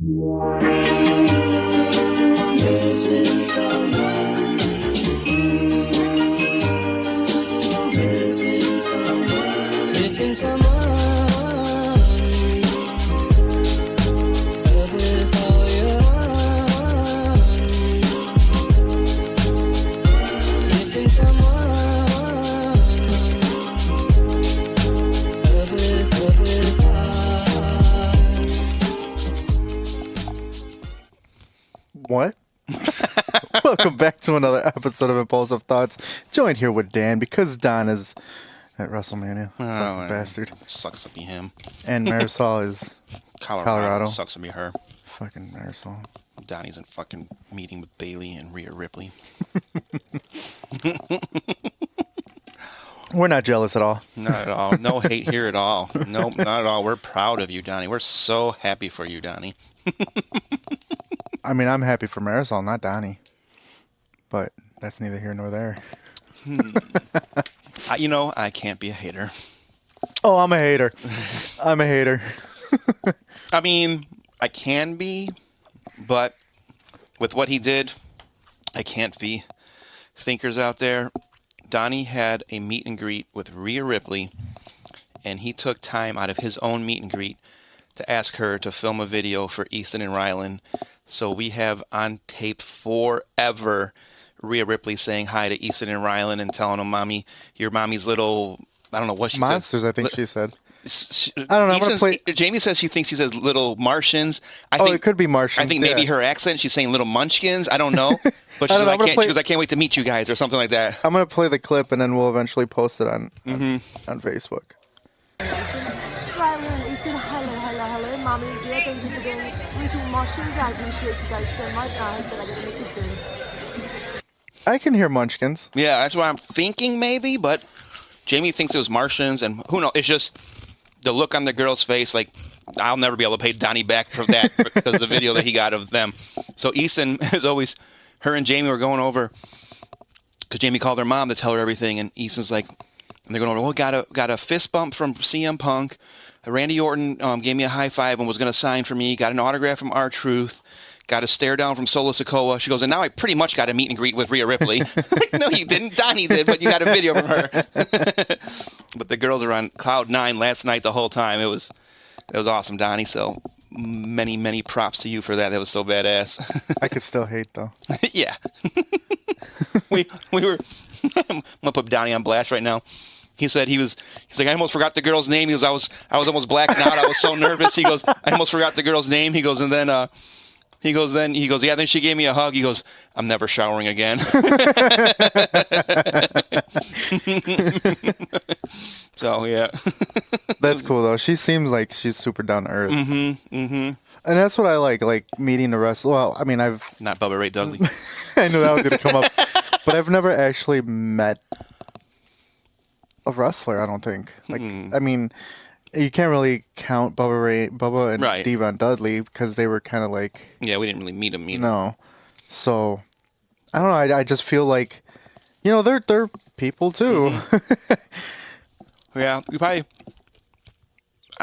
Missing someone. Missing someone. Missing someone. With all your heart. Missing someone. With heart. What? Welcome back to another episode of Impulsive Thoughts. Joined here with Dan because Don is at WrestleMania. Fucking bastard. Sucks to be him. And Marisol is Colorado. Sucks to be her. Fucking Marisol. Donnie's in fucking meeting with Bailey and Rhea Ripley. We're not jealous at all. Not at all. No hate here at all. Nope, not at all. We're proud of you, Donnie. We're so happy for you, Donnie. I mean, I'm happy for Marisol, not Donnie. But that's neither here nor there. I can't be a hater. Oh, I'm a hater. I'm a hater. I mean, I can be, but with what he did, I can't be. Thinkers out there, Donnie had a meet and greet with Rhea Ripley, and he took time out of his own meet and greet to ask her to film a video for Easton and Rylan. So we have on tape forever Rhea Ripley saying hi to Easton and Rylan and telling them, "Mommy, your mommy's little," I don't know what she monsters, said. I think she said. I don't know. I'm gonna play. Jamie says she thinks she says little Martians. I Oh, think it could be Martians. I think maybe her accent, she's saying little munchkins. I don't know. But I she don't know, goes, I can't wait to meet you guys or something like that. I'm going to play the clip and then we'll eventually post it on Facebook. Rylan, Easton, hello. Mommy, dear, thank you for doing little Martians. I appreciate you guys so much. I said I'm going to make you soon. I can hear munchkins. Yeah, that's what I'm thinking maybe, but Jamie thinks it was Martians, and who knows? It's just the look on the girl's face, like, I'll never be able to pay Donnie back for that because of the video that he got of them. So Easton is always, her and Jamie were going over, because Jamie called her mom to tell her everything, and Easton's like, and they're going over, got a fist bump from CM Punk. Randy Orton gave me a high five and was going to sign for me. Got an autograph from R-Truth. Got a stare down from Solo Sikoa. She goes, and now I pretty much got a meet and greet with Rhea Ripley. Like, no, you didn't. Donnie did, but you got a video from her. But the girls are on cloud nine last night the whole time. It was awesome, Donnie. So many props to you for that. That was so badass. I could still hate, though. Yeah. we were. I'm gonna put Donnie on blast right now. He said he's like, I almost forgot the girl's name. He goes, I was almost blacking out. I was so nervous. He goes, I almost forgot the girl's name. He goes, and then he goes, yeah, then she gave me a hug. He goes, I'm never showering again. So yeah. That's cool though. She seems like she's super down to earth. And that's what I like meeting the wrestler. Well, I mean, I've not Bubba Ray Dudley. I knew that was gonna come up, but I've never actually met a wrestler. I don't think. Like, I mean, you can't really count Bubba and Right. Devon Dudley because they were kind of like. Yeah, we didn't really meet him either. No, so I don't know. I just feel like, they're people too. Yeah, we probably.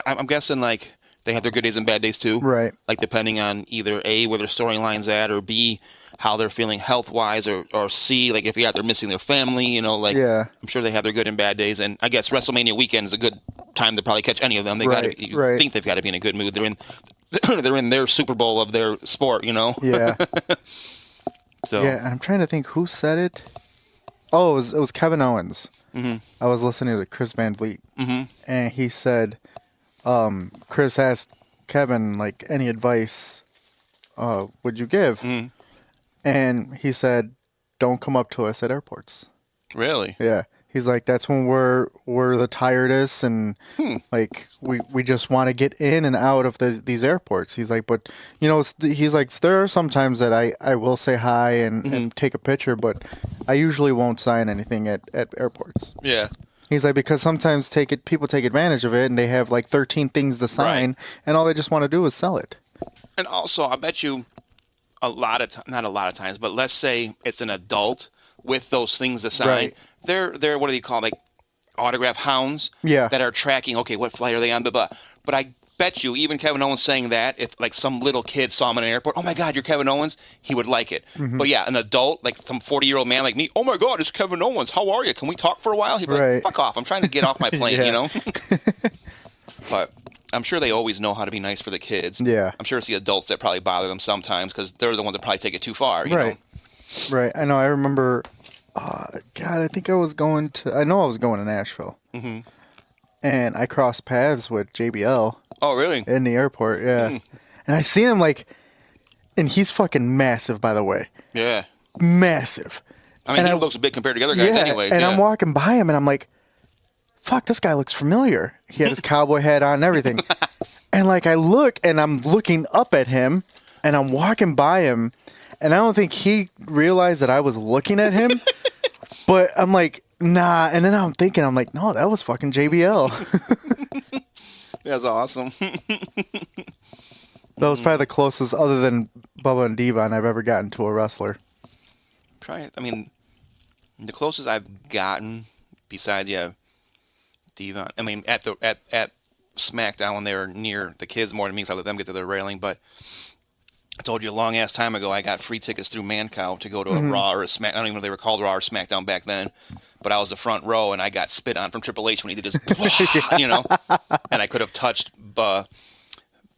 I'm guessing like they have their good days and bad days too. Right. Like depending on either A, where their storyline's at, or B, how they're feeling health wise, or C, like if they're missing their family, Yeah. I'm sure they have their good and bad days. And I guess WrestleMania weekend is a good time to probably catch any of them. They Right, gotta think they've got to be in a good mood. They're in their Super Bowl of their sport, Yeah. So Yeah, and I'm trying to think who said it. Oh, it was Kevin Owens. Mm-hmm. I was listening to Chris Van Vliet, and he said, Chris asked Kevin, like, any advice would you give? And he said, don't come up to us at airports. Really? Yeah. He's like, that's when we're the tiredest, and like we just want to get in and out of these airports. He's like, but he's like, there are some times that I will say hi and take a picture, but I usually won't sign anything at airports. Yeah. He's like, because sometimes people take advantage of it and they have like 13 things to sign, and all they just want to do is sell it. And also, I bet you not a lot of times, but let's say it's an adult with those things to sign. Right. They're what do you call, like autograph hounds? Yeah. That are tracking, okay, what flight are they on, blah, blah. But I bet you even Kevin Owens saying that, if like some little kid saw him in an airport, oh my God, you're Kevin Owens, he would like it. But yeah, an adult, like some 40-year-old man like me, oh my God, it's Kevin Owens. How are you? Can we talk for a while? He'd be like, fuck off. I'm trying to get off my plane, you know? But I'm sure they always know how to be nice for the kids. Yeah. I'm sure it's the adults that probably bother them sometimes because they're the ones that probably take it too far, you know? Right. I know. I remember, God, I think I was going to Nashville. Mm-hmm. And I crossed paths with JBL. Oh, really? In the airport, yeah. And I seen him and he's fucking massive, by the way. Yeah. Massive. I mean, he looks big compared to the other guys anyways. And I'm walking by him and I'm like, fuck, this guy looks familiar. He had his cowboy hat on and everything. And I look and I'm looking up at him and I'm walking by him and I don't think he realized that I was looking at him. But I'm like, nah. And then I'm thinking, I'm like, no, that was fucking JBL. That's awesome. That was probably the closest, other than Bubba and Devon, I've ever gotten to a wrestler. The closest I've gotten, besides Devon. I mean, at SmackDown when they were near the kids more than me, because I let them get to the railing. But I told you a long ass time ago, I got free tickets through Mancow to go to a Raw or a Smack. I don't even know if they were called Raw or SmackDown back then. But I was the front row, and I got spit on from Triple H when he did his, you know. And I could have touched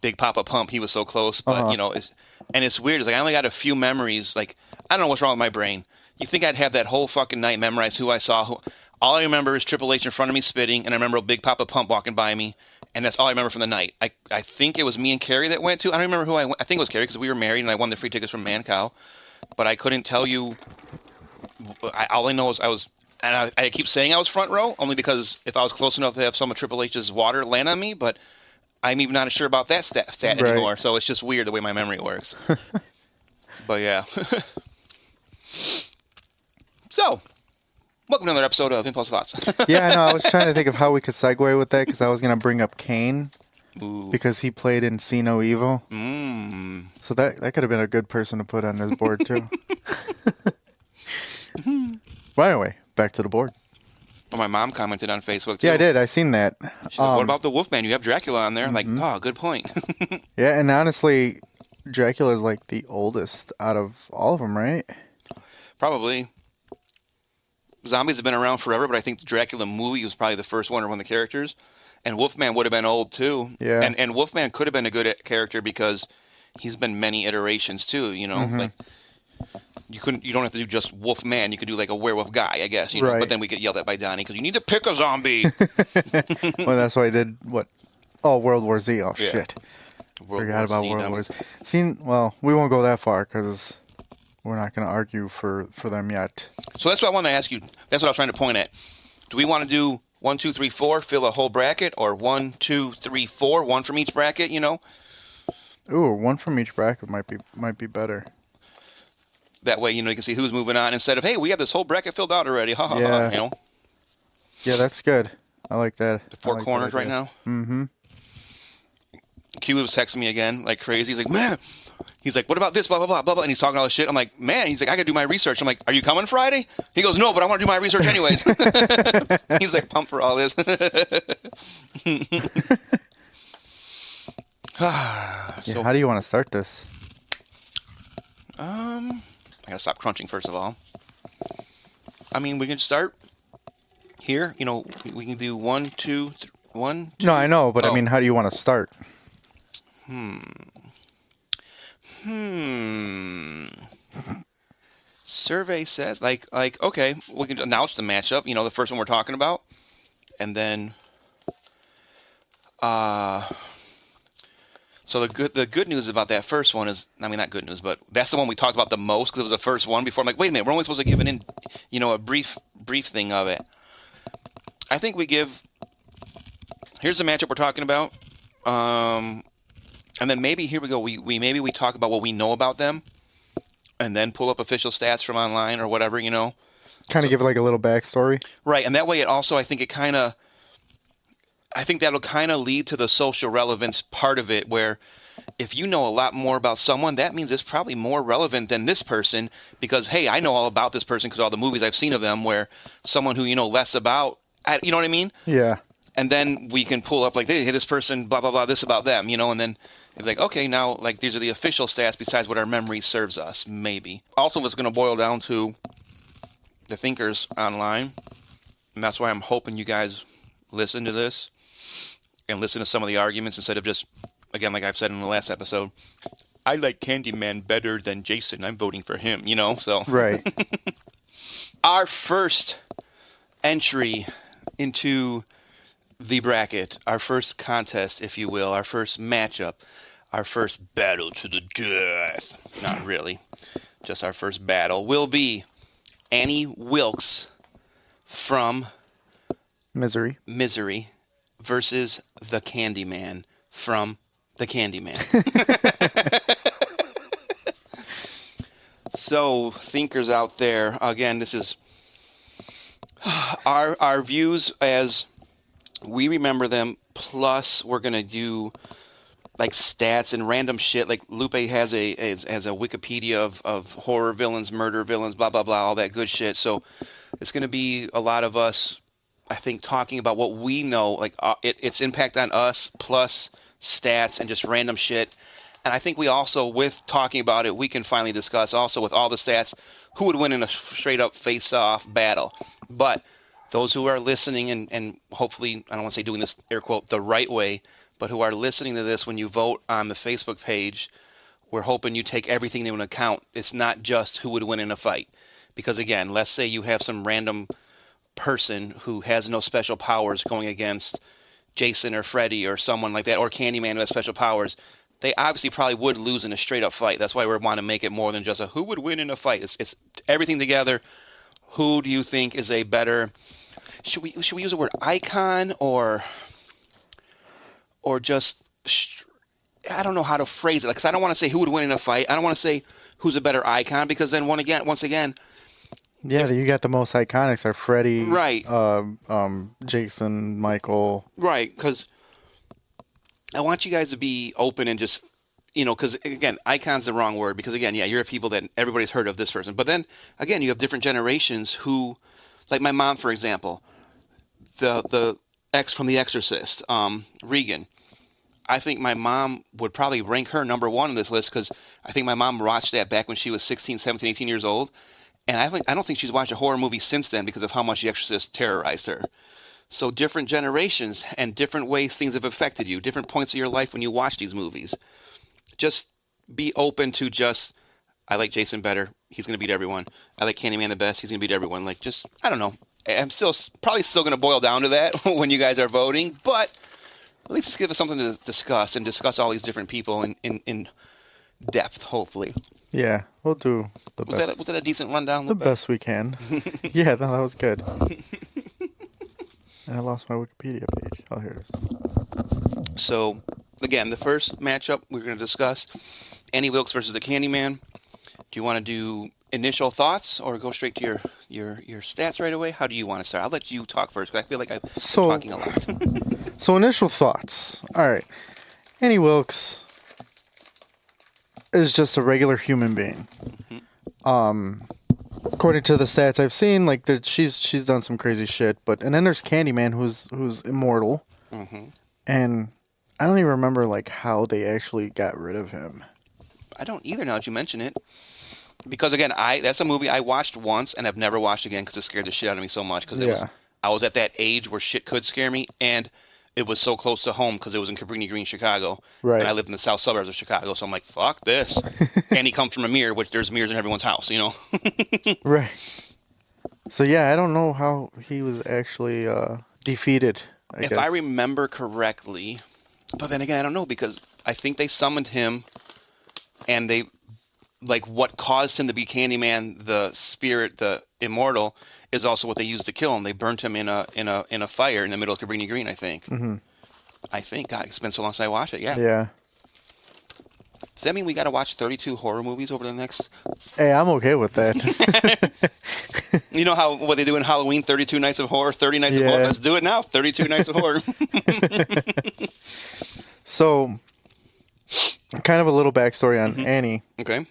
Big Papa Pump. He was so close, but you know, it's weird. It's like I only got a few memories. Like I don't know what's wrong with my brain. You think I'd have that whole fucking night memorized who I saw? All I remember is Triple H in front of me spitting, and I remember Big Papa Pump walking by me, and that's all I remember from the night. I think it was me and Carrie that went to. I don't remember who I went. I think it was Carrie because we were married, and I won the free tickets from Mancow. But I couldn't tell you. All I know is I was. And I keep saying I was front row, only because if I was close enough to have some of Triple H's water land on me, but I'm even not sure about that stat anymore, so it's just weird the way my memory works. But yeah. So, welcome to another episode of Impulse Thoughts. Yeah, I know. I was trying to think of how we could segue with that, because I was going to bring up Kane, because he played in See No Evil. So that could have been a good person to put on this board, too. Well, anyway, back to the board. Well, my mom commented on Facebook, too. Yeah, I did. I seen that. She's like, what about the Wolfman? You have Dracula on there. I'm like, oh, good point. Yeah, and honestly, Dracula is like the oldest out of all of them, right? Probably. Zombies have been around forever, but I think the Dracula movie was probably the first one or one of the characters. And Wolfman would have been old, too. Yeah. And Wolfman could have been a good character because he's been many iterations, too, you know? Like... You don't have to do just Wolfman. You could do like a werewolf guy, I guess. You know? Right. But then we get yelled at by Donnie because you need to pick a zombie. Well, that's why I did what? Oh, World War Z. Oh shit! Forgot about World War Z. Well, we won't go that far because we're not going to argue for them yet. So that's what I wanted to ask you. That's what I was trying to point at. Do we want to do 1, 2, 3, 4, fill a whole bracket, or 1, 2, 3, 4, one from each bracket? You know. Ooh, one from each bracket might be better. That way, you know, you can see who's moving on instead of, hey, we have this whole bracket filled out already. Ha ha ha. You know. Yeah, that's good. I like that. The four corners right now. Mm-hmm. Q was texting me again like crazy. He's like, man. He's like, what about this? Blah blah blah blah blah. And he's talking all this shit. I'm like, man. He's like, I gotta do my research. I'm like, are you coming Friday? He goes, no, but I want to do my research anyways. He's like, pumped for all this. Yeah, how do you want to start this? I gotta stop crunching first of all. I mean, we can start here. You know, we can do 1, 2, 1, 2. No, I know, but I mean, how do you want to start? Survey says like okay, we can announce the matchup. You know, the first one we're talking about, and then So the good news about that first one is, I mean, not good news, but that's the one we talked about the most because it was the first one before. I'm like, wait a minute, we're only supposed to give a brief thing of it. I think we give. Here's the matchup we're talking about, and then maybe here we go. We talk about what we know about them, and then pull up official stats from online or whatever, you know. Kind of give like a little backstory, right? And that way, it also I think that'll kind of lead to the social relevance part of it, where if you know a lot more about someone, that means it's probably more relevant than this person because, hey, I know all about this person because all the movies I've seen of them, where someone who you know less about, you know what I mean? Yeah. And then we can pull up like, hey, this person, blah, blah, blah, this about them, and then it's like, okay, now like these are the official stats besides what our memory serves us, maybe. Also, it's going to boil down to the thinkers online. And that's why I'm hoping you guys listen to this and listen to some of the arguments instead of just, again, like I've said in the last episode, I like Candyman better than Jason. I'm voting for him, so. Right. Our first entry into the bracket, our first contest, if you will, our first matchup, our first battle to the death. Not really. Just our first battle will be Annie Wilkes from Misery versus the Candyman from the Candyman. So, thinkers out there, again, this is our views as we remember them, plus we're going to do like stats and random shit. Like Lupe has a Wikipedia of horror villains, murder villains, blah, blah, blah, all that good shit. So it's going to be a lot of us, I think, talking about what we know, like its impact on us, plus stats and just random shit. And I think we also, with talking about it, we can finally discuss also with all the stats who would win in a straight-up face-off battle. But those who are listening and hopefully, I don't want to say doing this, air quote, the right way, but who are listening to this when you vote on the Facebook page, we're hoping you take everything into account. It's not just who would win in a fight. Because, again, let's say you have some random person who has no special powers going against Jason or Freddy or someone like that, or Candyman who has special powers. They obviously probably would lose in a straight-up fight. That's why we want to make it more than just a who would win in a fight. It's everything together. Who do you think is a better... Should we use the word icon or just... I don't know how to phrase it. Because I don't want to say who would win in a fight. I don't want to say who's a better icon because then once again... Yeah, you got the most iconics are Freddy, right? Jason, Michael, right? Because I want you guys to be open and just, because again, icon's the wrong word. Because again, yeah, you're people that everybody's heard of this person, but then again, you have different generations who, like my mom, for example, the ex from The Exorcist, Regan. I think my mom would probably rank her number one on this list because I think my mom watched that back when she was 16, 17, 18 years old. And I don't think she's watched a horror movie since then because of how much The Exorcist terrorized her. So different generations and different ways things have affected you, different points of your life when you watch these movies. Just be open to just, I like Jason better. He's going to beat everyone. I like Candyman the best. He's going to beat everyone. Like, just, I don't know. I'm probably still going to boil down to that when you guys are voting. But at least give us something to discuss and discuss all these different people in depth, hopefully. Yeah, we'll do the best. Was that a decent rundown? The best we can. Yeah, no, that was good. And I lost my Wikipedia page. Oh, here it is. So, again, the first matchup we're going to discuss, Annie Wilkes versus the Candyman. Do you want to do initial thoughts or go straight to your stats right away? How do you want to start? I'll let you talk first because I feel like I'm talking a lot. So, initial thoughts. All right. Annie Wilkes is just a regular human being. Mm-hmm. According to the stats I've seen, like she's done some crazy shit. But and then there's Candyman, who's immortal, and I don't even remember like how they actually got rid of him. I don't either. Now that you mention it, because again, that's a movie I watched once and I've never watched again because it scared the shit out of me so much. Because I was at that age where shit could scare me and. It was so close to home because it was in Cabrini Green, Chicago. Right. And I lived in the south suburbs of Chicago, so I'm like, fuck this. And he comes from a mirror, which there's mirrors in everyone's house, Right. So, yeah, I don't know how he was actually defeated, I guess. If I remember correctly, but then again, I don't know because I think they summoned him and they, like, what caused him to be Candyman, the spirit, the immortal, is also what they used to kill him. They burnt him in a fire in the middle of Cabrini Green, I think. Mm-hmm. I think. God, it's been so long since I watched it. Yeah. Yeah. Does that mean we got to watch 32 horror movies over the next? Hey, I'm okay with that. You know what they do in Halloween? 32 nights of horror, 30 nights of horror. Let's do it now. 32 nights of horror. So, kind of a little backstory on Annie. Okay.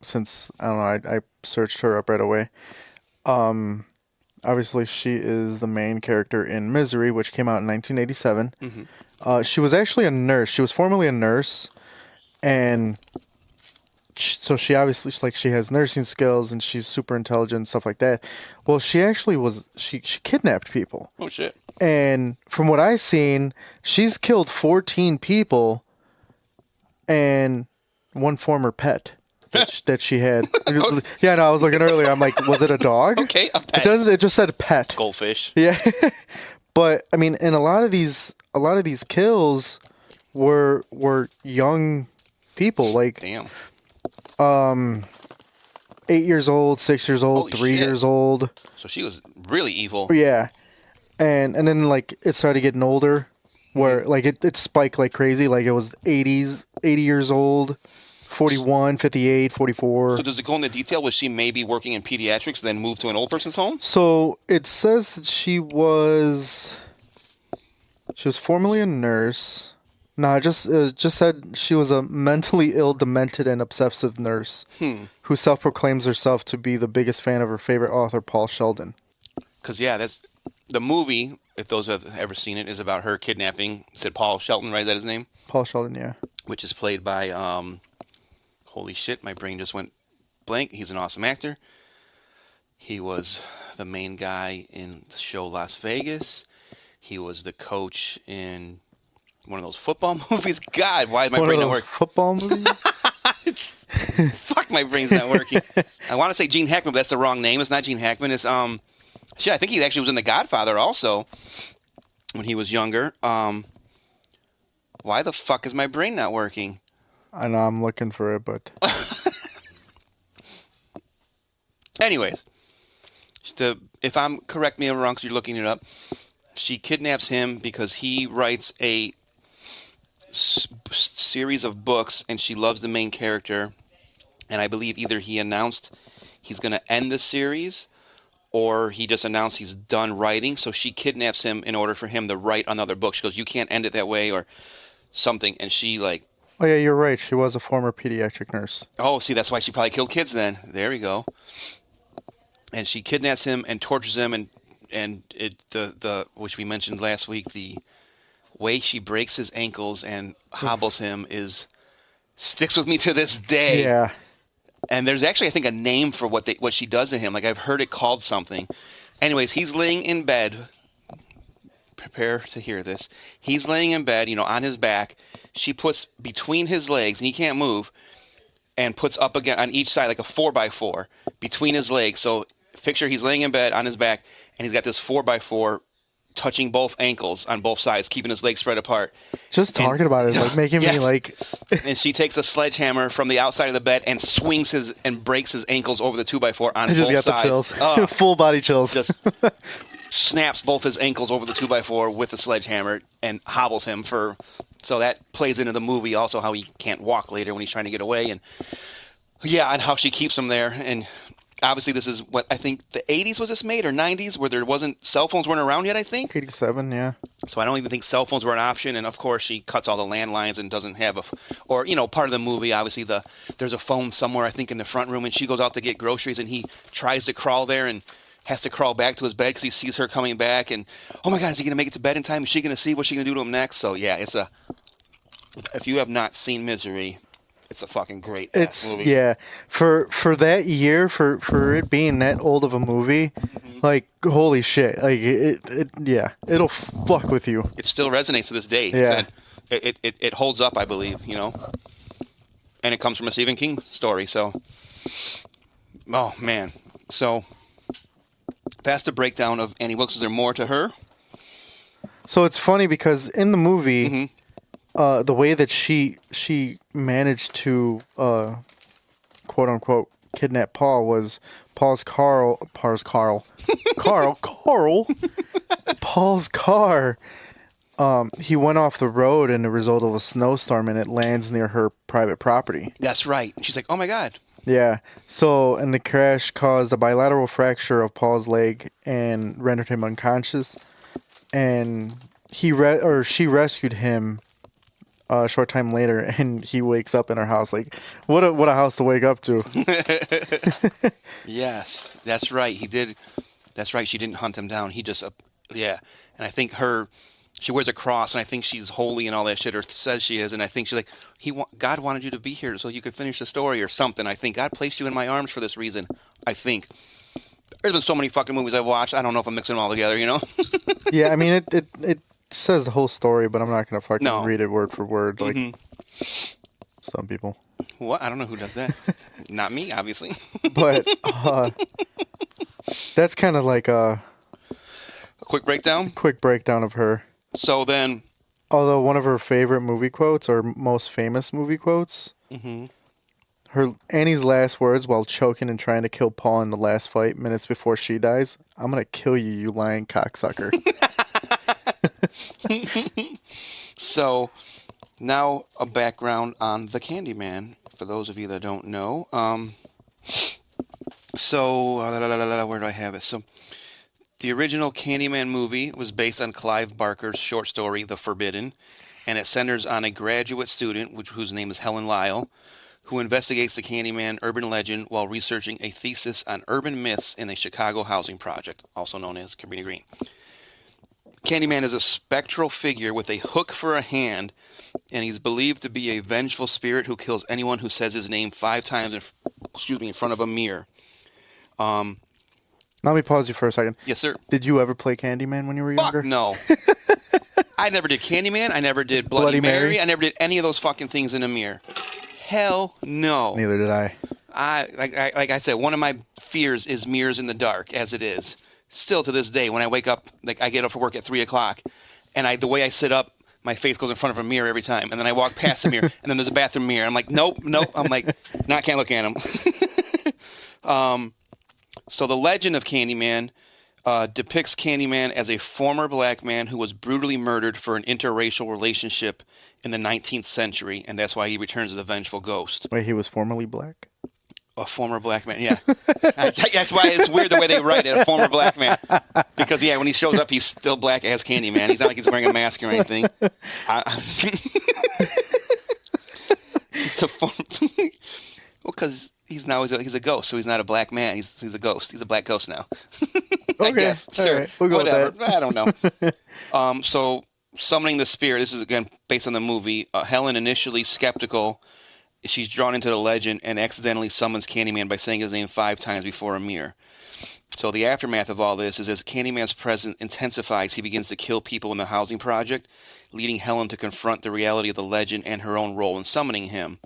Since I don't know, I searched her up right away. obviously she is the main character in Misery, which came out in 1987. She was actually a nurse. She was formerly a nurse, and so she obviously she has nursing skills and she's super intelligent and stuff like that. Well, she actually was she kidnapped people. Oh shit. And from what I've seen, she's killed 14 people and one former pet that she had. Yeah, no, I was looking earlier. I'm like, was it a dog? Okay, a pet. It just said pet. Goldfish. Yeah. But I mean, and a lot of these kills were young people, like Damn. 8 years old, 6 years old, Holy 3 shit. years old. So she was really evil. Yeah. And then like it started getting older where like it spiked like crazy. Like it was 80 years old, 41, 58, 44. So does it go into detail? Was she maybe working in pediatrics, then moved to an old person's home? So it says that she was formerly a nurse. No, it just said she was a mentally ill, demented, and obsessive nurse who self-proclaims herself to be the biggest fan of her favorite author, Paul Sheldon. Because, yeah, that's the movie, if those have ever seen it, is about her kidnapping. It said Paul Shelton, right? Is that his name? Paul Sheldon, yeah. Which is played by, holy shit, my brain just went blank. He's an awesome actor. He was the main guy in the show Las Vegas. He was the coach in one of those football movies. God, why is my brain not working? Football movies? Fuck, my brain's not working. I want to say Gene Hackman, but that's the wrong name. It's not Gene Hackman. It's shit. I think he actually was in The Godfather also when he was younger. Why the fuck is my brain not working? I know I'm looking for it, but anyways, if I'm correct me if I'm wrong, because you're looking it up. She kidnaps him because he writes a series of books, and she loves the main character. And I believe either he announced he's going to end the series, or he just announced he's done writing. So she kidnaps him in order for him to write another book. She goes, "You can't end it that way," or something. And she like, oh yeah, you're right. She was a former pediatric nurse. oh, see, that's why she probably killed kids then. There we go. And she kidnaps him and tortures him, and the which we mentioned last week, the way she breaks his ankles and hobbles him sticks with me to this day. Yeah. And there's actually, I think, a name for what she does to him. Like, I've heard it called something. Anyways, he's laying in bed. Prepare to hear this. He's laying in bed, on his back. She puts between his legs, and he can't move, and puts up again on each side like a 4x4 between his legs. So picture he's laying in bed on his back, and he's got this 4x4 touching both ankles on both sides, keeping his legs spread apart. Just talking about it is like making me like. And she takes a sledgehammer from the outside of the bed and swings and breaks his ankles over the 2x4 on I just both got sides. the chills. Full body chills. Just snaps both his ankles over the 2x4 with the sledgehammer and hobbles him for. So that plays into the movie also, how he can't walk later when he's trying to get away, and how she keeps him there. And obviously, this is what I think the 80s was this made, or 90s, where cell phones weren't around yet, I think. 87, yeah. So I don't even think cell phones were an option. And of course, she cuts all the landlines and doesn't have part of the movie, obviously, there's a phone somewhere, I think, in the front room, and she goes out to get groceries, and he tries to crawl there and has to crawl back to his bed because he sees her coming back. And, oh my God, is he going to make it to bed in time? Is she going to see what's she going to do to him next? So yeah, if you have not seen Misery, it's a fucking great movie. Yeah, for that year, for it being that old of a movie, like holy shit, like it'll fuck with you. It still resonates to this day. Yeah, it holds up, I believe, and it comes from a Stephen King story. So, oh man, so that's the breakdown of Annie Wilkes. Is there more to her? So it's funny because in the movie. The way that she managed to quote unquote kidnap Paul was Paul's car. Paul's car. He went off the road in the result of a snowstorm, and it lands near her private property. That's right. She's like, oh my God. Yeah. So, and the crash caused a bilateral fracture of Paul's leg and rendered him unconscious. And she rescued him a short time later, and he wakes up in her house. Like, what a house to wake up to. Yes, that's right. He did. That's right. She didn't hunt him down. He just, yeah. And I think she wears a cross, and I think she's holy and all that shit, or says she is. And I think she's like, God wanted you to be here so you could finish the story or something. I think God placed you in my arms for this reason. I think. There's been so many fucking movies I've watched. I don't know if I'm mixing them all together, you know? Yeah, I mean, it says the whole story, but I'm not going to fucking read it word for word like some people. What? I don't know who does that. Not me, obviously. But that's kind of like A quick breakdown? quick breakdown of her. So then... Although one of her favorite movie quotes, or most famous movie quotes, her Annie's last words while choking and trying to kill Paul in the last fight, minutes before she dies, "I'm going to kill you, you lying cocksucker." So, now a background on the Candyman, for those of you that don't know. Where do I have it? So, the original Candyman movie was based on Clive Barker's short story, The Forbidden, and it centers on a graduate student, whose name is Helen Lyle, who investigates the Candyman urban legend while researching a thesis on urban myths in a Chicago housing project, also known as Cabrini Green. Candyman is a spectral figure with a hook for a hand, and he's believed to be a vengeful spirit who kills anyone who says his name 5 times in front of a mirror. Let me pause you for a second. Yes, sir. Did you ever play Candyman when you were younger? Fuck no. I never did Candyman. I never did Bloody Mary. I never did any of those fucking things in a mirror. Hell no. Neither did I. Like I said, one of my fears is mirrors in the dark, as it is. Still to this day, when I wake up, like I get up for work at 3 o'clock, and the way I sit up, my face goes in front of a mirror every time, and then I walk past the mirror, and then there's a bathroom mirror. I'm like, nope. I'm like, no, I can't look at him. So the legend of Candyman depicts Candyman as a former black man who was brutally murdered for an interracial relationship in the 19th century, and that's why he returns as a vengeful ghost. Wait, he was formerly black? A former black man, yeah. That's why it's weird the way they write it, a former black man. Because, yeah, when he shows up, he's still black as Candyman. He's not like he's wearing a mask or anything. Well, because he's a ghost, so he's not a black man. He's a ghost. He's a black ghost now. I guess. Sure. Right. We'll go whatever. with that. I don't know. So, summoning the spirit, this is, again, based on the movie. Helen, initially skeptical, she's drawn into the legend and accidentally summons Candyman by saying his name 5 times before a mirror. So the aftermath of all this is as Candyman's presence intensifies, he begins to kill people in the housing project, leading Helen to confront the reality of the legend and her own role in summoning him.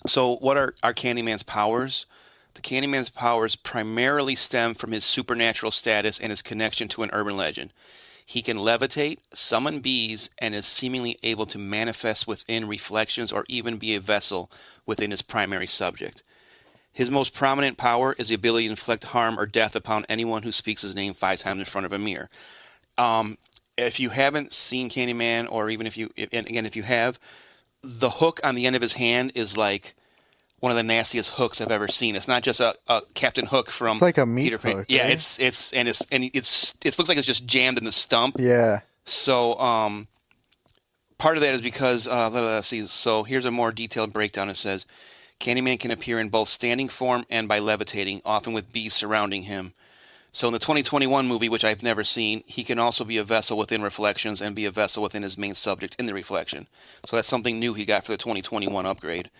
So what are Candyman's powers? The Candyman's powers primarily stem from his supernatural status and his connection to an urban legend. He can levitate, summon bees, and is seemingly able to manifest within reflections or even be a vessel within his primary subject. His most prominent power is the ability to inflict harm or death upon anyone who speaks his name 5 times in front of a mirror. If you haven't seen Candyman, or even if you have, the hook on the end of his hand is like one of the nastiest hooks I've ever seen. It's not just a Captain Hook from It's like a meat Peter Pan. hook. Yeah, right? it looks like it's just jammed in the stump. Yeah. So part of that is because let's see. So here's a more detailed breakdown. It says Candyman can appear in both standing form and by levitating, often with bees surrounding him. So in the 2021 movie, which I've never seen, he can also be a vessel within reflections and be a vessel within his main subject in the reflection. So that's something new he got for the 2021 upgrade.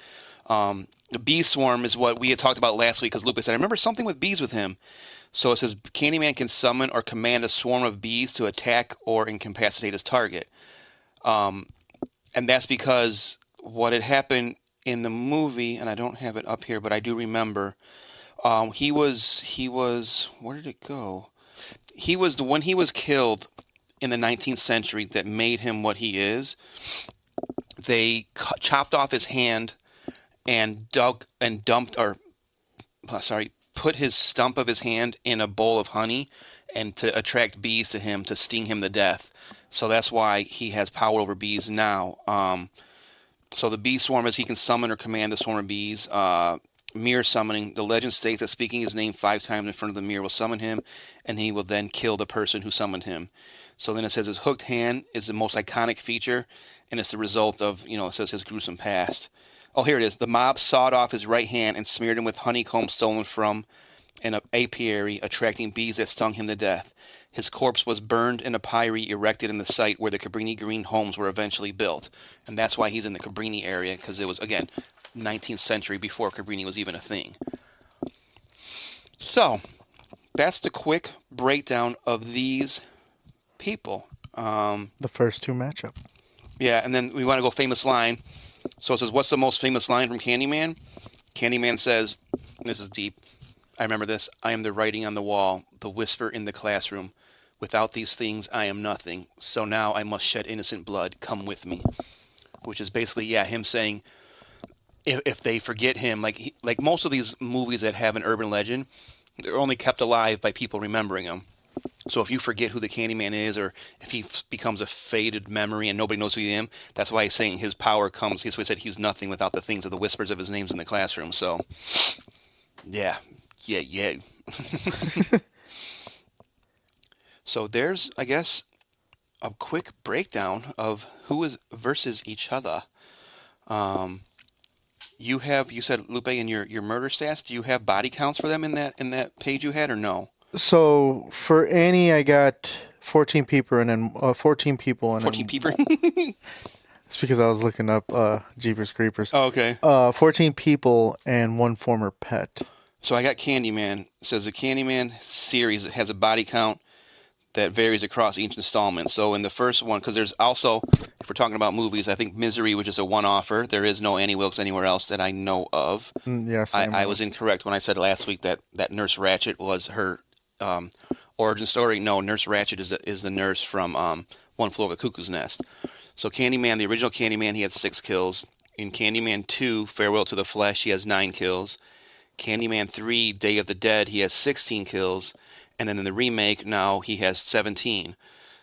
The bee swarm is what we had talked about last week because Lupe said, I remember something with bees with him. So it says Candyman can summon or command a swarm of bees to attack or incapacitate his target. And that's because what had happened in the movie, and I don't have it up here, but I do remember, he was, where did it go? When he was killed in the 19th century that made him what he is, they chopped off his hand and put his stump of his hand in a bowl of honey and to attract bees to him to sting him to death. So that's why he has power over bees now. So the bee swarm is he can summon or command the swarm of bees. Mirror summoning. The legend states that speaking his name 5 times in front of the mirror will summon him, and he will then kill the person who summoned him. So then it says his hooked hand is the most iconic feature, and it's the result of, it says his gruesome past. Oh, here it is. The mob sawed off his right hand and smeared him with honeycomb stolen from an apiary attracting bees that stung him to death. His corpse was burned in a pyre erected in the site where the Cabrini Green homes were eventually built. And that's why he's in the Cabrini area, because it was, again, 19th century before Cabrini was even a thing. So, that's the quick breakdown of these people. The first two matchup. Yeah, and then we want to go famous line. So it says, what's the most famous line from Candyman? Candyman says, this is deep, I remember this, I am the writing on the wall, the whisper in the classroom. Without these things, I am nothing. So now I must shed innocent blood. Come with me. Which is basically, yeah, him saying, if they forget him, like most of these movies that have an urban legend, they're only kept alive by people remembering them. So if you forget who the Candyman is, or if he becomes a faded memory and nobody knows who he is, that's why he's saying his power comes. He's said he's nothing without the things of the whispers of his names in the classroom. So, yeah. So there's, I guess, a quick breakdown of who is versus each other. You said, Lupe, in your murder stats, do you have body counts for them in that page you had, or no? So for Annie, I got 14 people, and then 14 people, and 14 people. It's because I was looking up Jeepers Creepers. Oh, okay. 14 people and one former pet. So I got Candyman. It says the Candyman series has a body count that varies across each installment. So in the first one, because there's also, if we're talking about movies, I think Misery was just a one-offer. There is no Annie Wilkes anywhere else that I know of. Yes, I was incorrect when I said last week that Nurse Ratched was her origin story. No, Nurse Ratched is the nurse from One Flew Over the Cuckoo's Nest. So Candyman, the original Candyman, he had 6 kills. In Candyman 2, Farewell to the Flesh, he has 9 kills. Candyman 3, Day of the Dead, he has 16 kills. And then in the remake, now he has 17.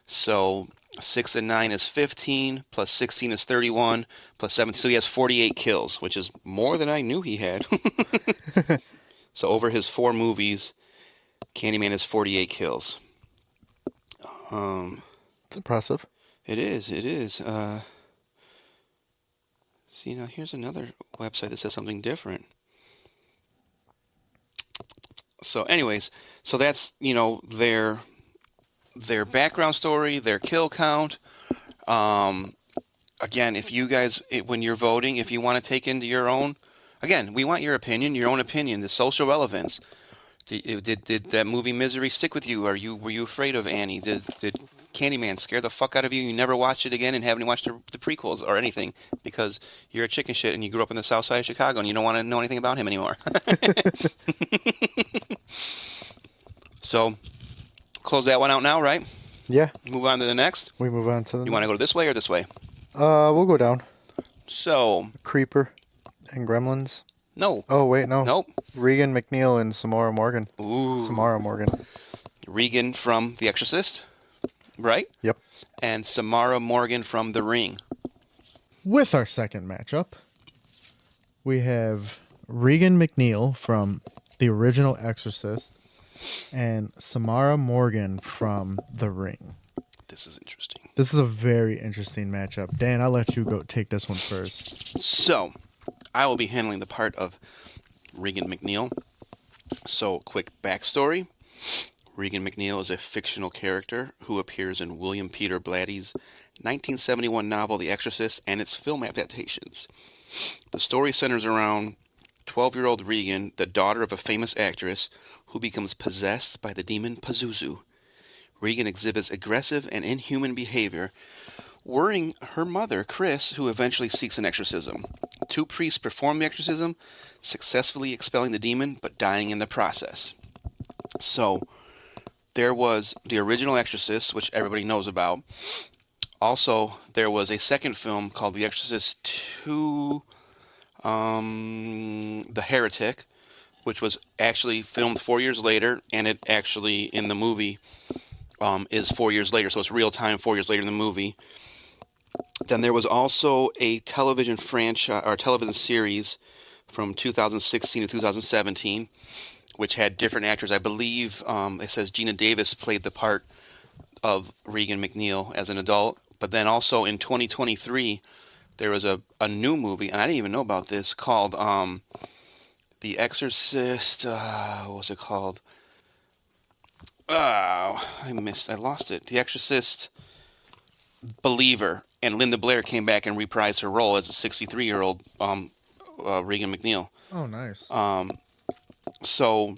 So 6 and 9 is 15, plus 16 is 31, plus 7. So he has 48 kills, which is more than I knew he had. So over his 4 movies, Candyman has 48 kills. It's impressive. It is. See, now here's another website that says something different. So anyways, so that's, their background story, their kill count. Again, if you guys, when you're voting, if you want to take into your own, again, we want your own opinion, the social relevance. Did that movie Misery stick with you? Were you afraid of Annie? Did Candyman scare the fuck out of you? You never watched it again and haven't watched the prequels or anything because you're a chicken shit and you grew up in the south side of Chicago and you don't want to know anything about him anymore. So, close that one out now, right? Yeah. Move on to the next. We move on to the You want to go this way or this way? We'll go down. So, Creeper and Gremlins. no. Oh, wait, no. Nope. Regan McNeil and Samara Morgan. Ooh. Samara Morgan. Regan from The Exorcist, right? Yep. And Samara Morgan from The Ring. With our second matchup, we have Regan McNeil from the original Exorcist and Samara Morgan from The Ring. This is interesting. This is a very interesting matchup. Dan, I'll let you go take this one first. So, I will be handling the part of Regan McNeil. So, quick backstory. Regan McNeil is a fictional character who appears in William Peter Blatty's 1971 novel The Exorcist and its film adaptations. The story centers around 12-year-old Regan, the daughter of a famous actress, who becomes possessed by the demon Pazuzu. Regan exhibits aggressive and inhuman behavior, worrying her mother, Chris, who eventually seeks an exorcism. 2 priests perform the exorcism, successfully expelling the demon, but dying in the process. So, there was the original Exorcist, which everybody knows about. Also, there was a second film called The Exorcist 2, The Heretic, which was actually filmed 4 years later, and it actually, in the movie, is 4 years later, so it's real time 4 years later in the movie. Then there was also a television franchise, or television series from 2016 to 2017, which had different actors. I believe it says Gina Davis played the part of Regan McNeil as an adult. But then also in 2023, there was a new movie, and I didn't even know about this, called The Exorcist. What was it called? I lost it. The Exorcist Believer, and Linda Blair came back and reprised her role as a 63-year-old Regan McNeil. Oh, nice. So,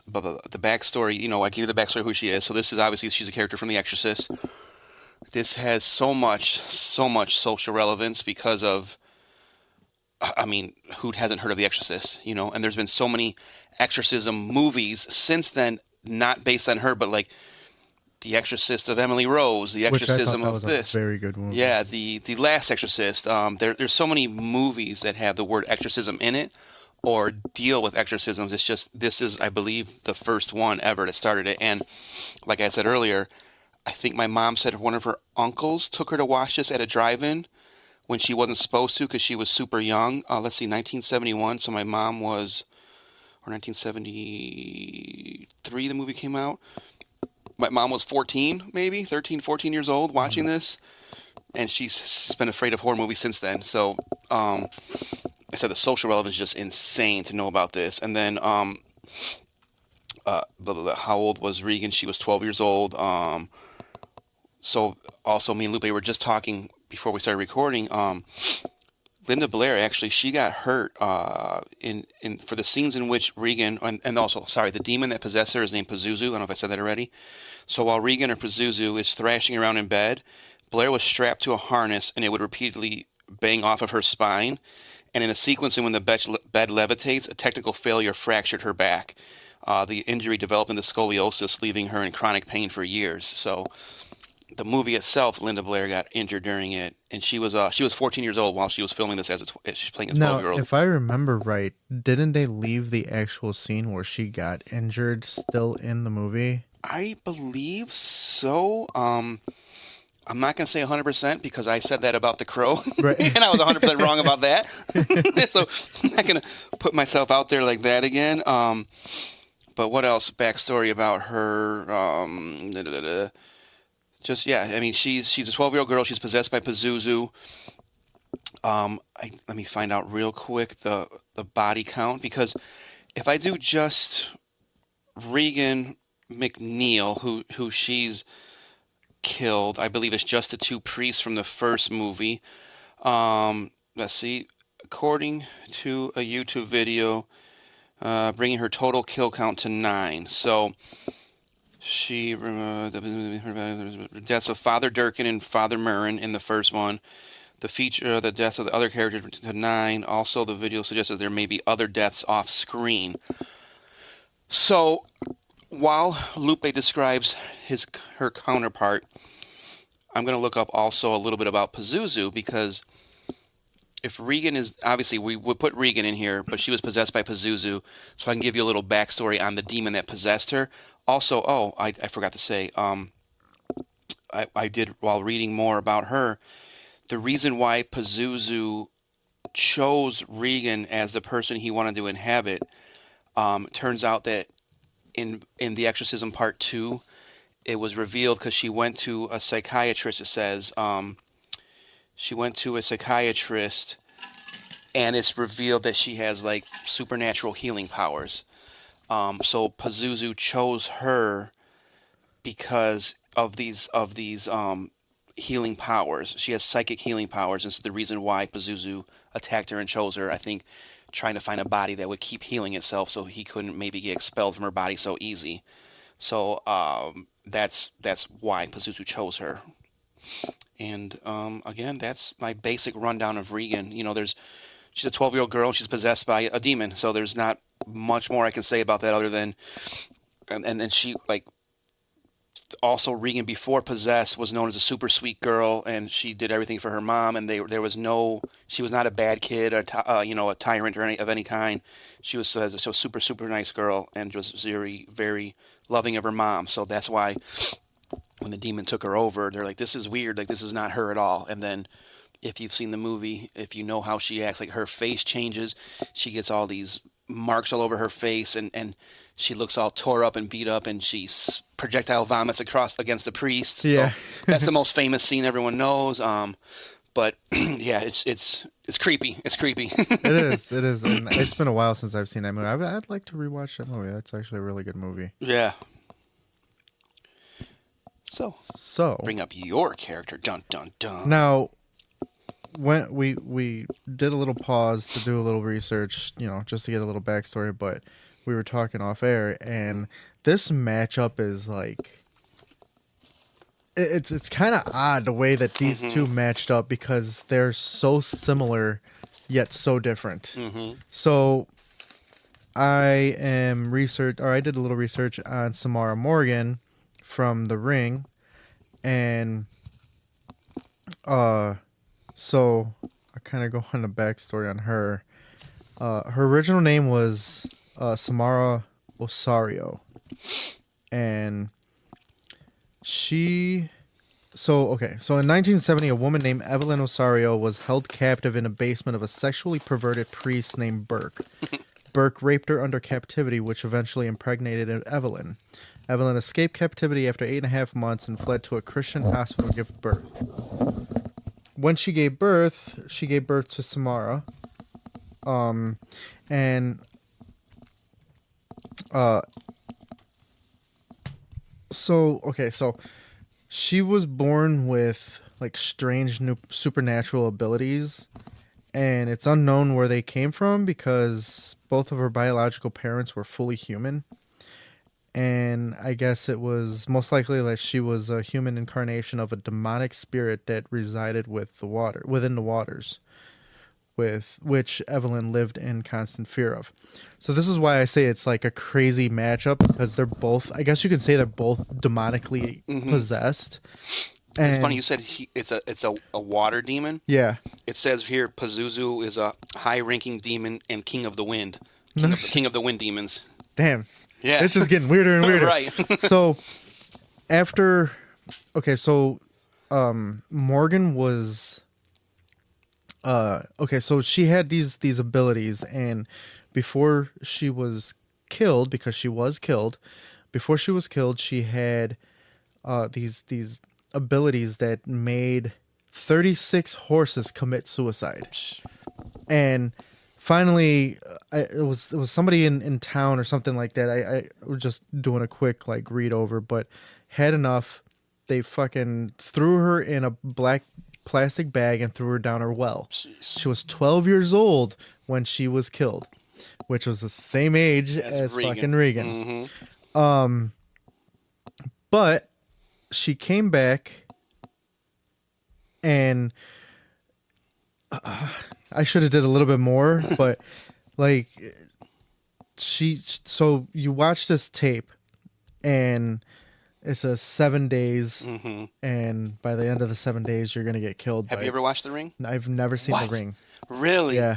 but the backstory, I give you the backstory of who she is. So this is obviously she's a character from The Exorcist. This has so much social relevance because of, I mean, who hasn't heard of The Exorcist, And there's been so many exorcism movies since then, not based on her, but like The Exorcist of Emily Rose, The Exorcism of this. A very good movie. Yeah, the Last Exorcist. There's so many movies that have the word exorcism in it or deal with exorcisms. It's just, this is, I believe, the first one ever that started it. And like I said earlier, I think my mom said one of her uncles took her to watch this at a drive-in when she wasn't supposed to because she was super young. Let's see, 1971. So my mom was, or 1973 the movie came out. My mom was 14, maybe 13, 14 years old watching this. And she's been afraid of horror movies since then. So I said the social relevance is just insane to know about this. And then how old was Regan? She was 12 years old. So also me and Lupe were just talking before we started recording. Linda Blair, actually, she got hurt in for the scenes in which Regan, and also, sorry, the demon that possessed her is named Pazuzu. I don't know if I said that already. So while Regan or Pazuzu is thrashing around in bed, Blair was strapped to a harness and it would repeatedly bang off of her spine. And in a sequence in when the bed levitates, a technical failure fractured her back. The injury developed into scoliosis, leaving her in chronic pain for years. So the movie itself, Linda Blair got injured during it, and she was 14 years old while she was filming this as she's playing a 12-year-old. Now, if I remember right, didn't they leave the actual scene where she got injured still in the movie? I believe so. I'm not going to say 100% because I said that about The Crow, right. And I was 100% wrong about that. So I'm not going to put myself out there like that again. But what else? Backstory about her. Just, yeah, I mean, she's a 12-year-old girl. She's possessed by Pazuzu. Let me find out real quick the body count, because if I do just Regan McNeil, who she's killed, I believe it's just the two priests from the first movie. Let's see. According to a YouTube video, bringing her total kill count to 9. So she the deaths of Father Durkin and Father Murrin in the first one. The deaths of the other characters to 9. Also, the video suggests that there may be other deaths off screen. So, while Lupe describes her counterpart, I'm going to look up also a little bit about Pazuzu, because if Regan is, obviously we would put Regan in here, but she was possessed by Pazuzu, so I can give you a little backstory on the demon that possessed her. Also, I forgot to say, I did, while reading more about her, the reason why Pazuzu chose Regan as the person he wanted to inhabit, turns out that in The Exorcism Part 2, it was revealed because she went to a psychiatrist, it says. She went to a psychiatrist, and it's revealed that she has, like, supernatural healing powers. So Pazuzu chose her because of these healing powers. She has psychic healing powers, and it's the reason why Pazuzu attacked her and chose her. I think trying to find a body that would keep healing itself so he couldn't maybe get expelled from her body so easy. So that's why Pazuzu chose her. And again, that's my basic rundown of Regan. She's a 12-year-old girl. She's possessed by a demon. So there's not much more I can say about that other than, and then she, like, also Regan before possessed was known as a super sweet girl, and she did everything for her mom. And she was not a bad kid, a tyrant of any kind. She was a super, super nice girl and was very, very loving of her mom. So that's why when the demon took her over, they're like, this is weird. Like, this is not her at all. And then if you've seen the movie, if you know how she acts, like, her face changes. She gets all these marks all over her face, and she looks all tore up and beat up, and she projectile vomits against the priest. Yeah. So that's the most famous scene everyone knows. But yeah, it's creepy. It's creepy. It is. It is. And it's been a while since I've seen that movie. I'd like to rewatch that movie. That's actually a really good movie. Yeah. So, bring up your character. Dun dun dun. Now, when we did a little pause to do a little research, just to get a little backstory, but we were talking off air, and this matchup is like. It's kind of odd the way that these two matched up because they're so similar yet so different. So I did a little research on Samara Morgan from The Ring, and so I kind of go on the backstory on her. Her original name was Samara Osario, and So in 1970, a woman named Evelyn Osario was held captive in a basement of a sexually perverted priest named Burke. Burke raped her under captivity, which eventually impregnated Evelyn. Evelyn escaped captivity after 8.5 months and fled to a Christian hospital to give birth. When she gave birth to Samara. So she was born with like strange new supernatural abilities, and it's unknown where they came from because both of her biological parents were fully human. And I guess it was most likely that she was a human incarnation of a demonic spirit that resided within the waters, with which Evelyn lived in constant fear of. So this is why I say it's like a crazy matchup, because they're both, I guess you can say they're both demonically possessed. And it's funny you said it's a water demon. Yeah. It says here Pazuzu is a high-ranking demon and king of the wind. King of the wind demons. Damn. Yeah. It's just getting weirder and weirder. Right. So Morgan was so she had these abilities, and before she was killed, she had these abilities that made 36 horses commit suicide. And finally, it was somebody in town or something like that. I was just doing a quick like read over, but had enough. They fucking threw her in a black plastic bag and threw her down her well. Jeez. She was 12 years old when she was killed, which was the same age as Regan. Fucking Regan. Mm-hmm. But she came back, and I should have did a little bit more, but like so you watch this tape, and it says 7 days, and by the end of the 7 days, you're gonna get killed. Have you ever watched The Ring? I've never seen The Ring. Really? Yeah.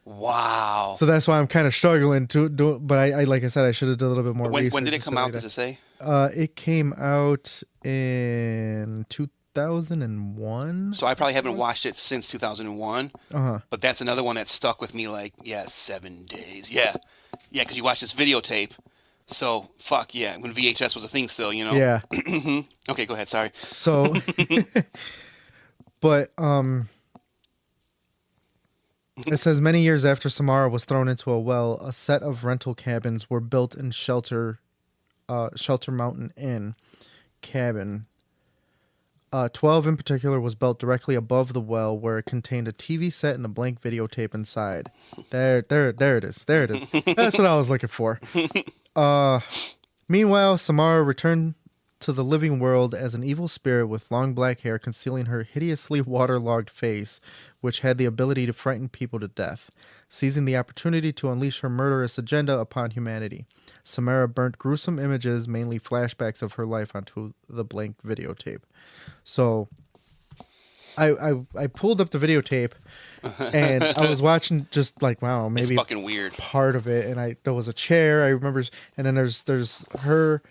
Wow. So that's why I'm kind of struggling to do it. But I like I said, I should have done a little bit more research. When did it come out? Does it say? It came out in 2001. So I probably haven't watched it since 2001. But that's another one that stuck with me. Like, 7 days. Yeah, because you watch this videotape. So fuck yeah, when VHS was a thing still, Yeah. Okay, go ahead. Sorry. So, but it says many years after Samara was thrown into a well, a set of rental cabins were built in Shelter Mountain Inn cabin. 12 in particular was built directly above the well, where it contained a TV set and a blank videotape inside. There it is. There it is. That's what I was looking for. Meanwhile, Samara returned to the living world as an evil spirit with long black hair concealing her hideously waterlogged face, which had the ability to frighten people to death. Seizing the opportunity to unleash her murderous agenda upon humanity, Samara burnt gruesome images, mainly flashbacks of her life, onto the blank videotape. So I pulled up the videotape, and I was watching, just like, wow, maybe it's fucking weird part of it, and there was a chair, I remember, and then there's her,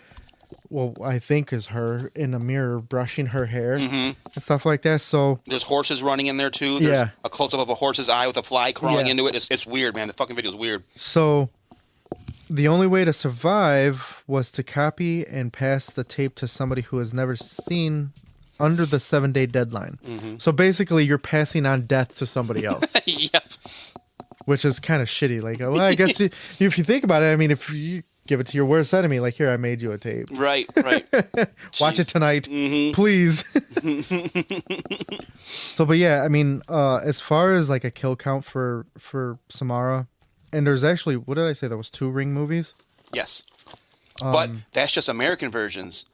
well, I think is her in a mirror brushing her hair and stuff like that. So there's horses running in there too. There's a close-up of a horse's eye with a fly crawling into it. It's weird, man. The fucking video is weird. So the only way to survive was to copy and pass the tape to somebody who has never seen under the 7-day deadline. Mm-hmm. So basically, you're passing on death to somebody else, Yep. which is kind of shitty. Like, well, I guess if you think about it, I mean, if you give it to your worst enemy, like, here, I made you a tape. Right. Watch it tonight, Mm-hmm. please. So, but yeah, I mean, as far as like a kill count for Samara, and there's actually, what did I say? There was 2 Ring movies. Yes. But that's just American versions.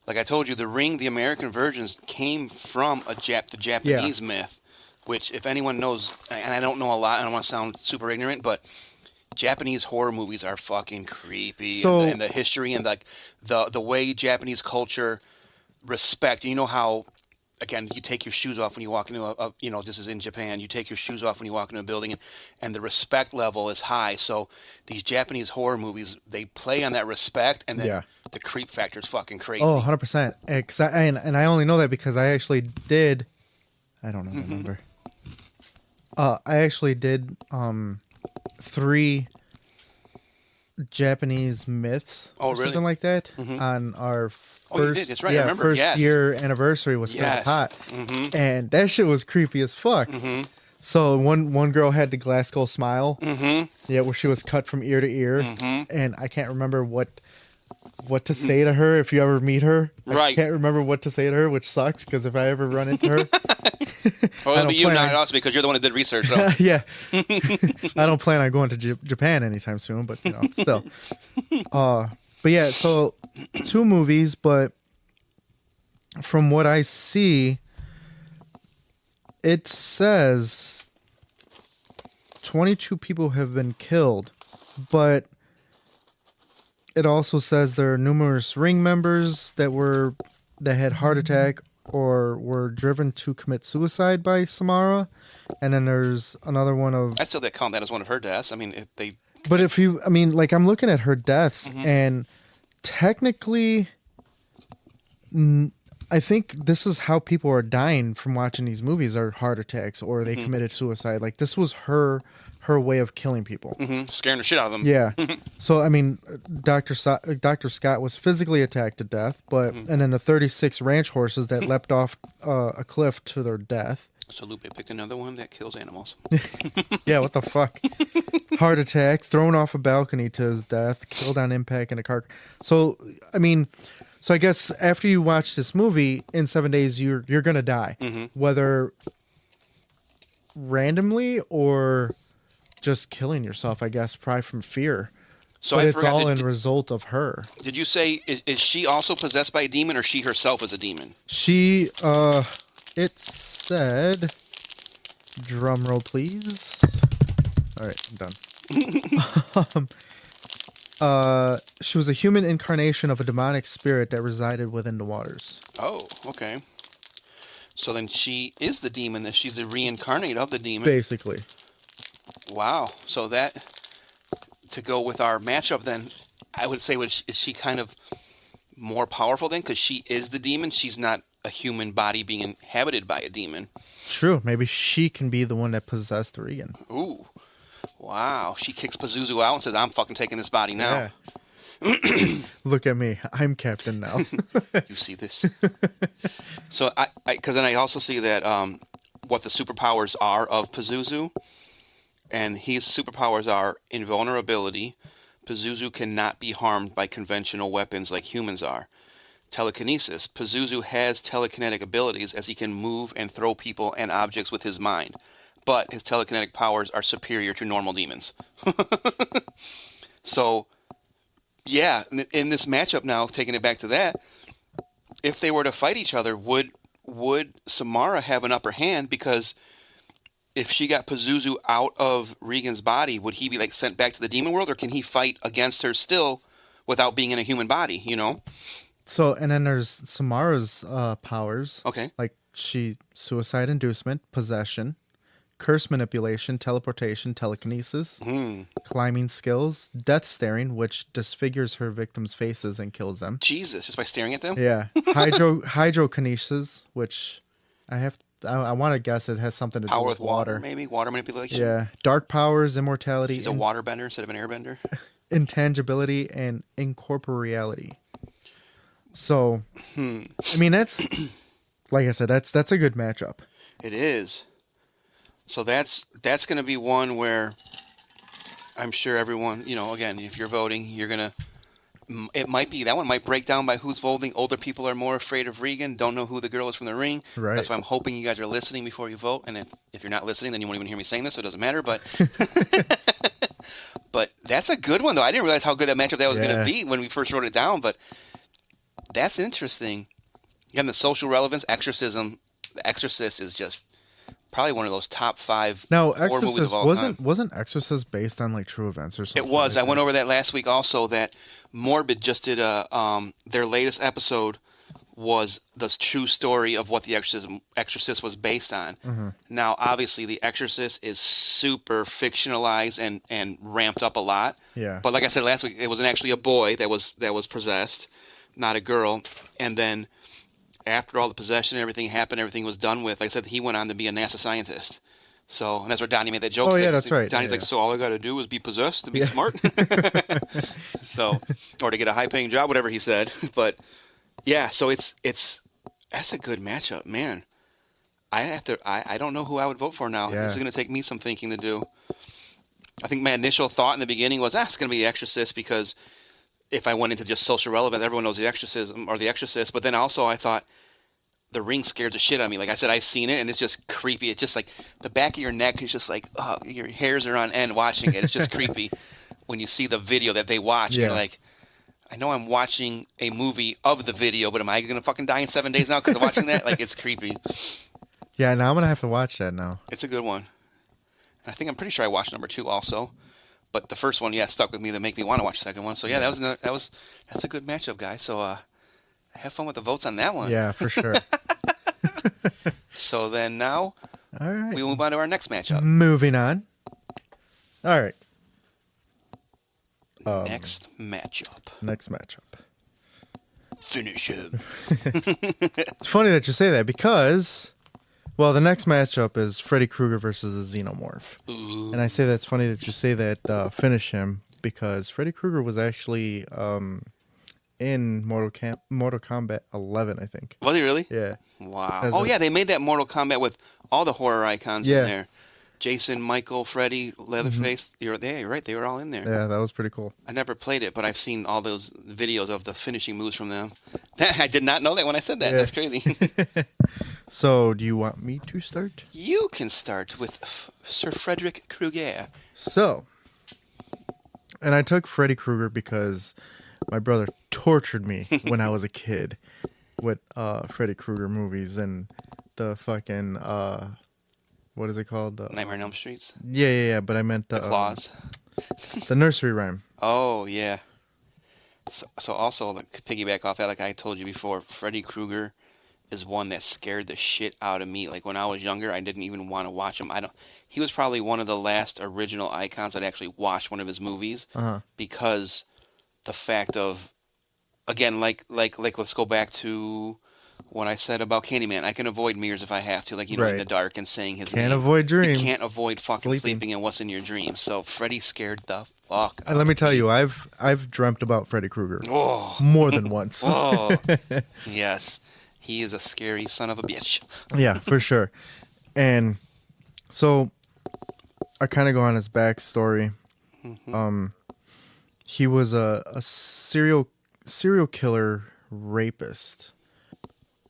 Like I told you, the Ring, the American versions came from the Japanese myth, which if anyone knows, and I don't know a lot, I don't want to sound super ignorant, but Japanese horror movies are fucking creepy. So, and the history and like the way Japanese culture respect. You know how, again, you take your shoes off when you walk into this is in Japan. You take your shoes off when you walk into a building, and the respect level is high. So these Japanese horror movies, they play on that respect, and then the creep factor is fucking crazy. Oh, 100%. And I only know that because I actually did. I don't know the number. I actually did 3 Japanese myths or something like that on our first, That's right. I remember. first year anniversary was still hot. Mm-hmm. And that shit was creepy as fuck. Mm-hmm. So one girl had the glass skull smile, where she was cut from ear to ear, and I can't remember what to say to her if you ever meet her. Right. I can't remember what to say to her, which sucks because if I ever run into her, well, it'll be you, not us, because you're the one that did research. So. yeah, I don't plan on going to Japan anytime soon, but still. But yeah, so 2 movies, but from what I see, it says 22 people have been killed, but it also says there are numerous Ring members that had heart attack or were driven to commit suicide by Samara, and then there's another one of. I still count that as one of her deaths. I mean, they. But like I'm looking at her deaths, and technically, I think this is how people are dying from watching these movies: are heart attacks or they committed suicide. Like this was her way of killing people, Scaring the shit out of them. Yeah. So I mean, Dr. Scott was physically attacked to death, but and then the 36 ranch horses that leapt off a cliff to their death. So Lupe picked another one that kills animals. Yeah, what the fuck? Heart attack, thrown off a balcony to his death, killed on impact in a car. So I mean, I guess after you watch this movie in 7 days, you're gonna die, whether randomly or just killing yourself, I guess, probably from fear. So but I it's forgot, all in result of her. Did you say is she also possessed by a demon, or she herself is a demon? She it said, drum roll please. All right, I'm done. She was a human incarnation of a demonic spirit that resided within the waters. Oh, okay. So then she is the demon. That she's the reincarnate of the demon. Basically. Wow. So that, to go with our matchup then, I would say, is she kind of more powerful then? Because she is the demon. She's not a human body being inhabited by a demon. True. Maybe she can be the one that possessed Regan. Ooh. Wow. She kicks Pazuzu out and says, I'm fucking taking this body now. Yeah. Look at me. I'm captain now. You see this? So because then I also see that what the superpowers are of Pazuzu. And his superpowers are invulnerability. Pazuzu cannot be harmed by conventional weapons like humans are. Telekinesis. Pazuzu has telekinetic abilities as he can move and throw people and objects with his mind. But his telekinetic powers are superior to normal demons. So, yeah, in this matchup now, taking it back to that, if they were to fight each other, would Samara have an upper hand? Because if she got Pazuzu out of Regan's body, would he be like sent back to the demon world, or can he fight against her still without being in a human body, So, and then there's Samara's powers. Okay. Like suicide inducement, possession, curse manipulation, teleportation, telekinesis, climbing skills, death staring, which disfigures her victims' faces and kills them. Jesus, just by staring at them? Yeah. Hydrokinesis, which I want to guess it has something to do with water. Maybe water manipulation. Yeah, dark powers, immortality. She's a water bender instead of an airbender. Intangibility and incorporeality. So, I mean, like I said, that's a good matchup. It is. So that's going to be one where I'm sure everyone, again, if you're voting, you're going to. It might be that one might break down by who's voting. Older people are more afraid of Regan. Don't know who the girl is from the ring. Right. That's why I'm hoping you guys are listening before you vote. And if you're not listening, then you won't even hear me saying this, so it doesn't matter. But but that's a good one, though. I didn't realize how good that matchup that was going to be when we first wrote it down. But that's interesting. Again, the social relevance, exorcism. The Exorcist is just probably one of those top 5 horror movies of all time. Wasn't Exorcist based on like true events or something? It was. Like I went over that last week also, that Morbid just did their latest episode was the true story of what the Exorcist was based on. Mm-hmm. Now, obviously, the Exorcist is super fictionalized and ramped up a lot. Yeah. But like I said last week, it wasn't actually a boy that was possessed, not a girl. And then after all the possession and everything happened, everything was done with, like I said, he went on to be a NASA scientist. So, and that's where Donnie made that joke. Oh, yeah, that's right. Donnie's like, so all I got to do is be possessed to be smart? So, or to get a high-paying job, whatever he said. But, yeah, so it's that's a good matchup, man. I don't know who I would vote for now. Yeah. This is going to take me some thinking to do. I think my initial thought in the beginning was, it's going to be The Exorcist, because if I went into just social relevance, everyone knows The Exorcism or The Exorcist. But then also I thought, The Ring scared the shit out of me. Like I said, I've seen it, and it's just creepy. It's just like the back of your neck is just like, your hairs are on end watching it. It's just creepy when you see the video that they watch. And you're like, I know I'm watching a movie of the video, but am I going to fucking die in 7 days now because of watching that? Like, it's creepy. Yeah, now I'm gonna have to watch that now. It's a good one. And I'm pretty sure I watched number 2 also. But the first one, stuck with me to make me want to watch the second one. So yeah, that's a good matchup, guys. So have fun with the votes on that one. Yeah, for sure. So then now, all right, we move on to our next matchup. Moving on. All right. Next matchup. Finish him. It's funny that you say that because, well, the next matchup is Freddy Krueger versus the Xenomorph. Ooh. And I say that's funny that you say that, finish him, because Freddy Krueger was actually in Mortal Kombat 11, I think. Was he really? Yeah. Wow. Yeah, they made that Mortal Kombat with all the horror icons in there. Jason, Michael, Freddy, Leatherface. Mm-hmm. You're right. They were all in there. Yeah, that was pretty cool. I never played it, but I've seen all those videos of the finishing moves from them. I did not know that when I said that. Yeah. That's crazy. So, do you want me to start? You can start with Sir Frederick Krueger. So, and I took Freddy Krueger because my brother tortured me when I was a kid with Freddy Krueger movies and the fucking what is it called? Nightmare on Elm Street. Yeah. But I meant the Claws. The nursery rhyme. Oh yeah. So also, like, piggyback off that, like I told you before, Freddy Krueger is one that scared the shit out of me. Like when I was younger, I didn't even want to watch him. He was probably one of the last original icons that actually watched one of his movies because the fact of, again, like let's go back to what I said about Candyman. I can avoid mirrors if I have to, like, in the dark and saying his name. Can't avoid dreams. You can't avoid fucking sleeping and what's in your dreams. So Freddy scared the fuck out And let me tell you, I've dreamt about Freddy Krueger more than once. Oh, yes. He is a scary son of a bitch. Yeah, for sure. And so I kind of go on his backstory. Mm-hmm. He was a serial killer rapist,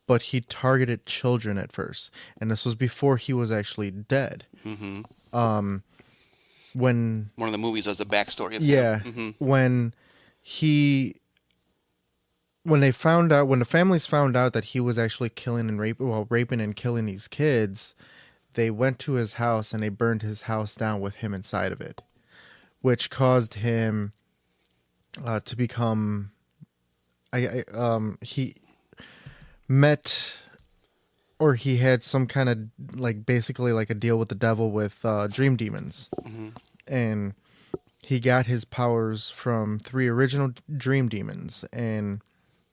but he targeted children at first, and this was before he was actually dead. Mm-hmm. When one of the movies has the backstory of him. When the families found out that he was actually raping and killing these kids, they went to his house and they burned his house down with him inside of it, which caused him to become. He had some kind of basically a deal with the devil with dream demons, and he got his powers from 3 original dream demons, and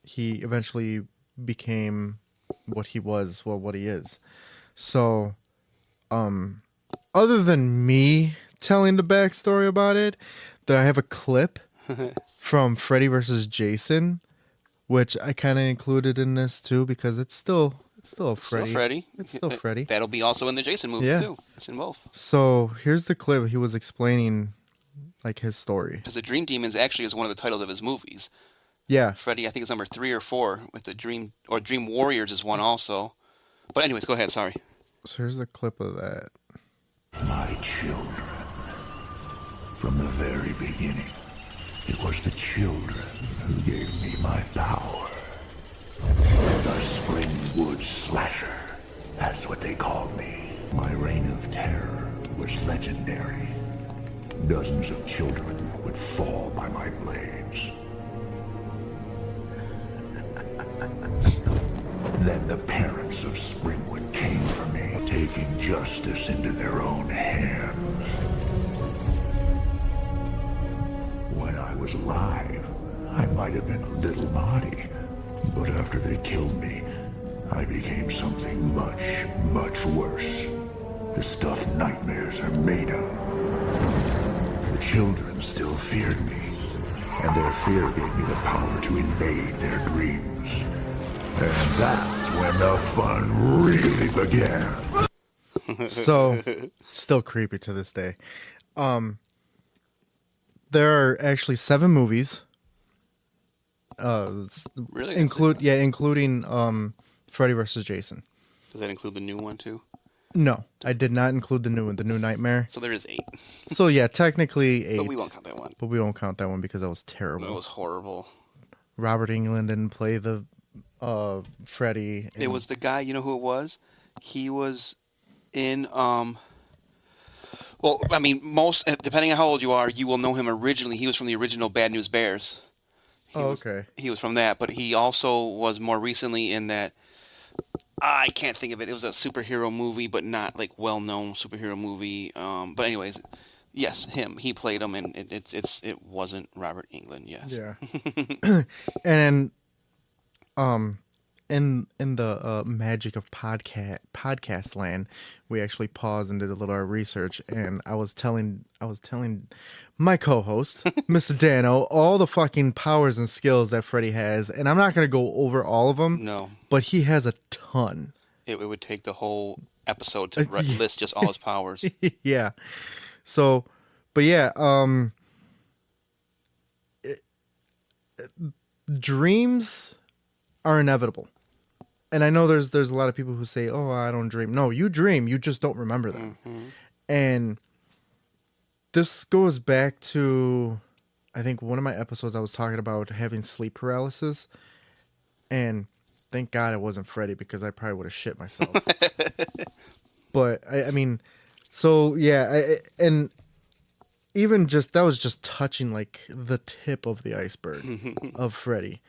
he eventually became what he is. So, other than me telling the backstory about it, I have a clip from Freddy versus Jason, which I kind of included in this too because it's still It's still Still Freddy. Freddy. It's still Freddy. That'll be also in the Jason movie Yeah. too. It's in both. So here's the clip. He was explaining like his story. Because the Dream Demons actually is one of the titles of his movies. Yeah. Freddy, I think, is number 3 or 4 with the Dream Warriors is one also. But anyways, go ahead. Sorry. So here's the clip of that. My children. From the very beginning, it was the children who gave me my power. The Springwood Slasher. That's what they called me. My reign of terror was legendary. Dozens of children would fall by my blades. Then the parents of Springwood came for me, taking justice into their own hands. When I was alive, I might have been a little naughty, but after they killed me, I became something much, much worse. The stuff nightmares are made of. The children still feared me, and their fear gave me the power to invade their dreams. And that's when the fun really began. So still creepy to this day. There are actually 7 movies. Really? Including Freddy vs. Jason. Does that include the new one too? No, I did not include the new one, the new Nightmare. So there is 8. So yeah, technically 8. But we won't count that one. But we won't count that one because that was terrible. It was horrible. Robert Englund didn't play the Freddy. It was the guy, you know who it was? He was in well, I mean, most depending on how old you are, you will know him originally. He was from the original Bad News Bears. Okay. He was from that, but he also was more recently in that I can't think of it. It was a superhero movie, but not like well-known superhero movie. But anyways, yes, him. He played him, and it wasn't Robert Englund. Yes. Yeah. And in the magic of podcast land, we actually paused and did a little research, and I was telling my co-host, Mr. Dano, all the fucking powers and skills that Freddy has, and I'm not gonna go over all of them. No. But he has a ton. It would take the whole episode to list just all his powers. Yeah. So, but yeah, dreams are inevitable. And I know there's a lot of people who say, "Oh, I don't dream." No, you dream, you just don't remember them. Mm-hmm. And this goes back to, I think, one of my episodes I was talking about having sleep paralysis. And thank God it wasn't Freddy, because I probably would have shit myself. But I mean, so yeah, and even just that was just touching like the tip of the iceberg of Freddy.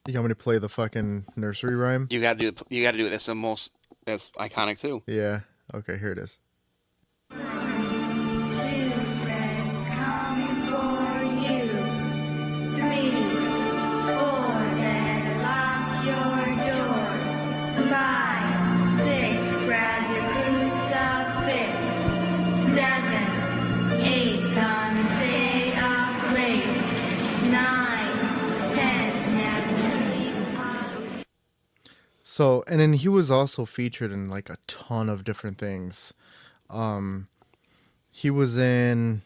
You want me to play the fucking nursery rhyme? You gotta do it. That's iconic too. Yeah. Okay, here it is. So, and then he was also featured in like a ton of different things. He was in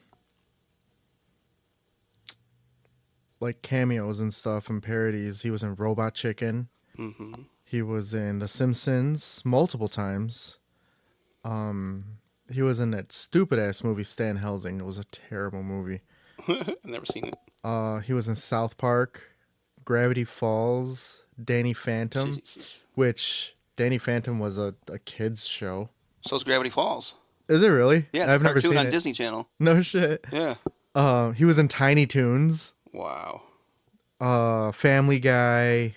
like cameos and stuff and parodies. He was in Robot Chicken. Mm-hmm. He was in The Simpsons multiple times. He was in that stupid ass movie Stan Helsing. It was a terrible movie. I've never seen it. He was in South Park, Gravity Falls, Danny Phantom, Jesus. which Danny Phantom was a kids show. So's Gravity Falls. Is it really? Yeah, it's I've a never cartoon seen on it. Disney Channel. No shit. Yeah. He was in Tiny Toons, Wow. Family Guy,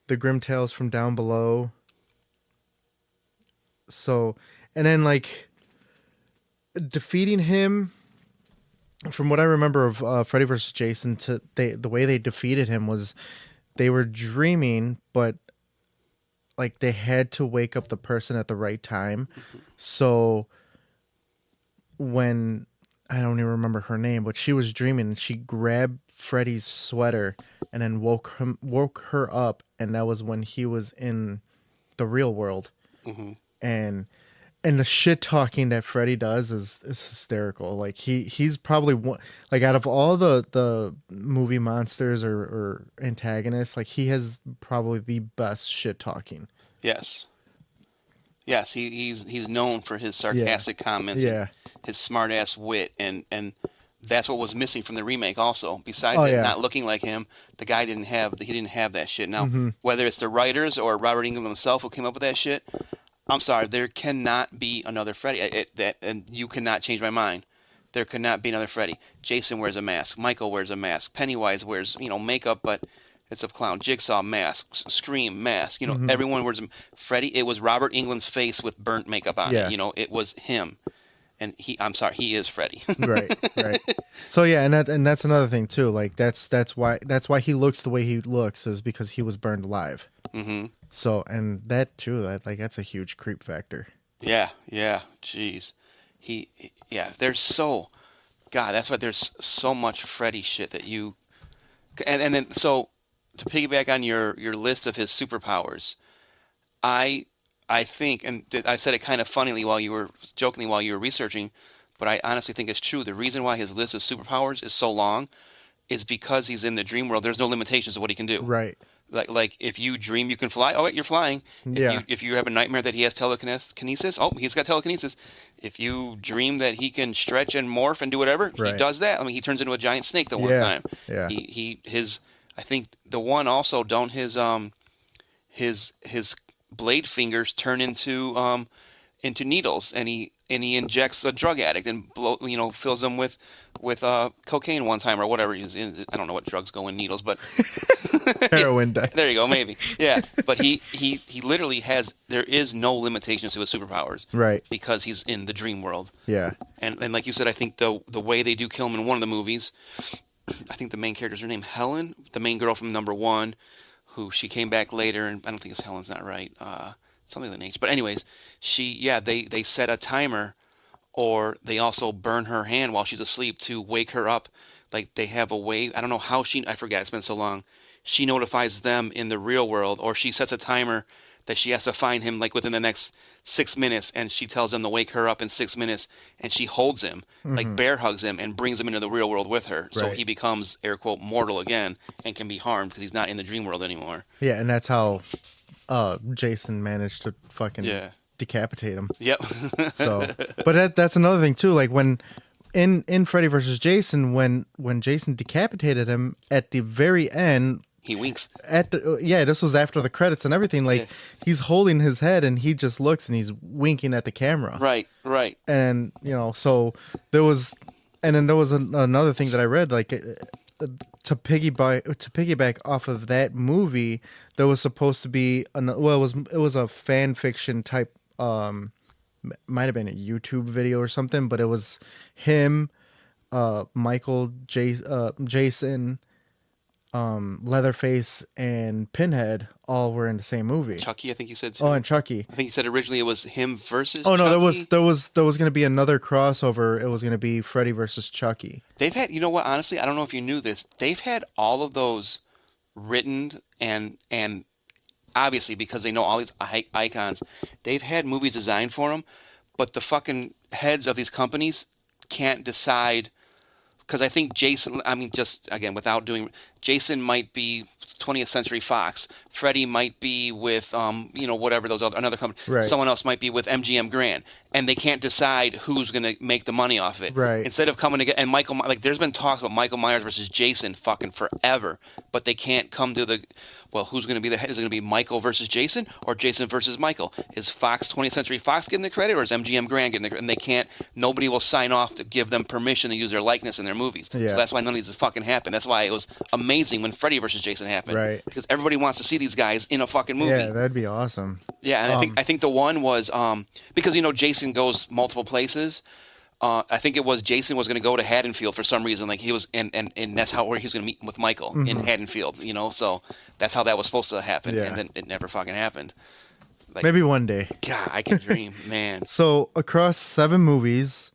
The Grim Tales from Down Below. So, and then like defeating him, from what I remember of Freddy vs. Jason, the way they defeated him was they were dreaming, but like they had to wake up the person at the right time. So when I don't even remember her name, but she was dreaming and she grabbed Freddy's sweater and then woke her up, and that was when he was in the real world. And the shit talking that Freddy does is hysterical. Like he's probably one, like out of all the movie monsters or antagonists, like he has probably the best shit talking. Yes. Yes, he's known for his sarcastic comments, and his smart ass wit, and that's what was missing from the remake. Also, besides not looking like him, the guy didn't have that shit. Now, whether it's the writers or Robert Englund himself who came up with that shit, I'm sorry, there cannot be another Freddy. And you cannot change my mind. There could not be another Freddy. Jason wears a mask. Michael wears a mask. Pennywise wears makeup, but it's a clown. Jigsaw mask. Scream mask. Everyone wears Freddy. It was Robert Englund's face with burnt makeup on it. It was him. And I'm sorry, he is Freddy. Right. So yeah, and that's another thing too. Like that's why he looks the way he looks, is because he was burned alive. Mm-hmm. So, and that too, that's a huge creep factor. Yeah. Jeez, that's why there's so much Freddy shit that you, and then so to piggyback on your list of his superpowers, I think, and I said it kind of jokingly while you were researching, but I honestly think it's true. The reason why his list of superpowers is so long is because he's in the dream world. There's no limitations of what he can do. Right. Like if you dream you can fly, oh wait, you're flying. If you have a nightmare that he has telekinesis, oh, he's got telekinesis. If you dream that he can stretch and morph and do whatever, he does that. I mean, he turns into a giant snake the one time. Yeah. I think the one also his blade fingers turn into needles, and he injects a drug addict and fills them with cocaine one time or whatever. I don't know what drugs go in needles, but heroin. There you go, maybe. Yeah, but he literally there is no limitations to his superpowers, right? Because he's in the dream world. Yeah, and like you said, I think the way they do kill him in one of the movies, I think the main character's her name Helen, the main girl from number 1. Who she came back later, and I don't think it's Helen's not right. Something of the nature. But anyways, they set a timer, or they also burn her hand while she's asleep to wake her up. Like they have a way. I don't know how I forget. It's been so long. She notifies them in the real world, or she sets a timer that she has to find him like within the next 6 minutes, and she tells them to wake her up in 6 minutes, and she holds him, like bear hugs him, and brings him into the real world with her. So he becomes, air quote, mortal again, and can be harmed because he's not in the dream world anymore. Yeah, and that's how Jason managed to fucking decapitate him. Yep. So, but that's another thing too. Like when in Freddy vs. Jason, when Jason decapitated him at the very end. He winks. This was after the credits and everything. Like he's holding his head and he just looks and he's winking at the camera. Right. And so there was, and then there was another thing that I read, like to piggyback off of that movie. There was supposed to be it was a fan fiction type. Might have been a YouTube video or something, but it was him, Michael, Jason. Leatherface and Pinhead all were in the same movie. Chucky, I think you said too. Oh, and Chucky. I think you said originally it was him versus Oh no, Chucky. there was going to be another crossover. It was going to be Freddy versus Chucky. They've had, you know what, honestly, I don't know if you knew this. They've had all of those written and obviously because they know all these icons, they've had movies designed for them, but the fucking heads of these companies can't decide. Because I think Jason, just again, Jason might be 20th Century Fox. Freddy might be with, whatever another company. Right. Someone else might be with MGM Grand. And they can't decide who's going to make the money off of it. Right. Instead of coming together, and there's been talks about Michael Myers versus Jason fucking forever. But they can't come to who's going to be the head? Is it going to be Michael versus Jason or Jason versus Michael? Is 20th Century Fox getting the credit or is MGM Grand getting the credit? And they can't, nobody will sign off to give them permission to use their likeness in their movies. Yeah. So that's why none of these fucking happened. That's why it was amazing when Freddy versus Jason happened. Right. Because everybody wants to see these guys in a fucking movie. Yeah, that'd be awesome. Yeah, and I think the one was, because, Jason goes multiple places. I think it was Jason was going to go to Haddonfield for some reason, like he was, and that's where he was going to meet with Michael in Haddonfield, so that's how that was supposed to happen, and then it never fucking happened. Like, maybe one day. God, I can dream, man. So across 7 movies,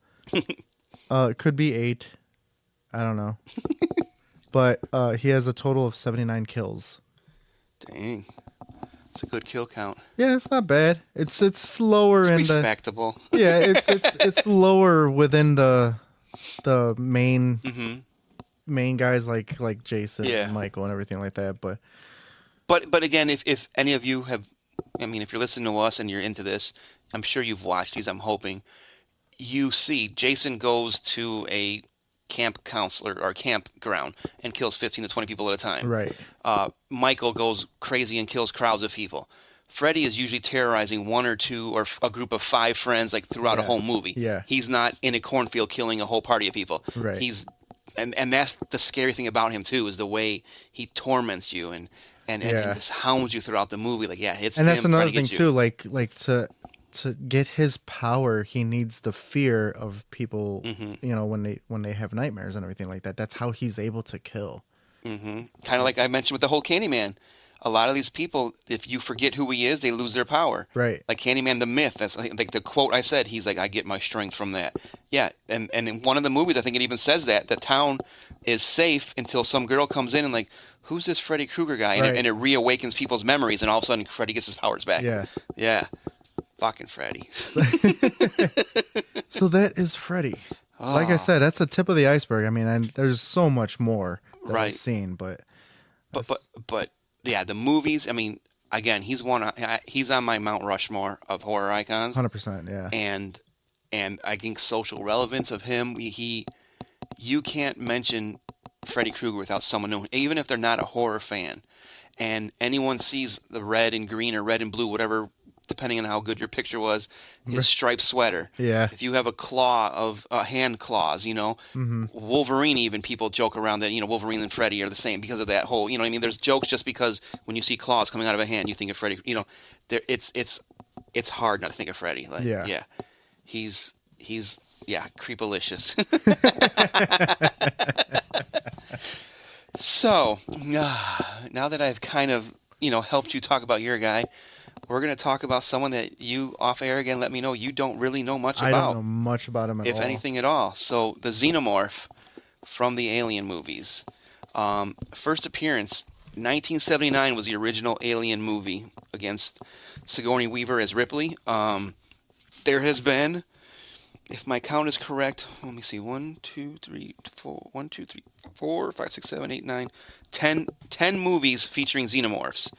It could be 8. I don't know. But he has a total of 79 kills. Dang. It's a good kill count. Yeah, it's not bad. It's lower in Respectable. the yeah. It's lower within the main main guys like Jason and Michael and everything like that. But again, if any of you have, I mean, if you're listening to us and you're into this, I'm sure you've watched these. I'm hoping you see Jason goes to a camp counselor or campground and kills 15 to 20 people at a time. Right. Michael goes crazy and kills crowds of people. Freddy is usually terrorizing one or two or a group of 5 friends like throughout a whole movie. Yeah. He's not in a cornfield killing a whole party of people. Right. He's and that's the scary thing about him too, is the way he torments you and just hounds you throughout the movie. Like, it's and him that's another trying to thing get too. you. Like to get his power, he needs the fear of people. Mm-hmm. You know, when they have nightmares and everything like that. That's how he's able to kill. Mm-hmm. Kind of like I mentioned with the whole Candyman. A lot of these people, if you forget who he is, they lose their power. Right. Like Candyman the myth. That's like the quote I said. He's like, I get my strength from that. Yeah. And in one of the movies, I think it even says that the town is safe until some girl comes in and like, who's this Freddy Krueger guy? And it reawakens people's memories, and all of a sudden Freddy gets his powers back. Yeah. Yeah. Fucking Freddy. So that is Freddy. Like I said, that's the tip of the iceberg. I mean, there's so much more that I've seen, but yeah, the movies. I mean, again, he's on my Mount Rushmore of horror icons. 100%, yeah. And I think social relevance of him. You can't mention Freddy Krueger without someone knowing, even if they're not a horror fan. And anyone sees the red and green or red and blue, whatever, depending on how good your picture was, his striped sweater. Yeah. If you have a claw of hand claws, Wolverine, even people joke around that, Wolverine and Freddy are the same because of that whole, I mean, there's jokes just because when you see claws coming out of a hand, you think of Freddy, it's hard not to think of Freddy. Like, yeah. He's creepalicious. So, now that I've kind of, helped you talk about your guy, we're going to talk about someone that you, off air again, let me know you don't really know much about. I don't know much about him at all. If anything at all. So, the Xenomorph from the Alien movies. First appearance, 1979 was the original Alien movie against Sigourney Weaver as Ripley. There has been, if my count is correct, let me see, 1, 2, 3, 4, 5, 6, 7, 8, 9, 10 movies featuring xenomorphs.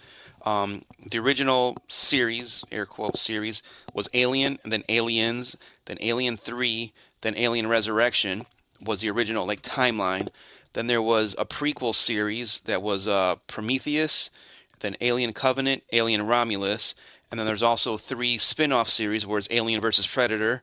The original series, air quote series, was Alien, and then Aliens, then Alien 3, then Alien Resurrection was the original timeline. Then there was a prequel series that was Prometheus, then Alien Covenant, Alien Romulus, and then there's also 3 spin-off series where it's Alien versus Predator,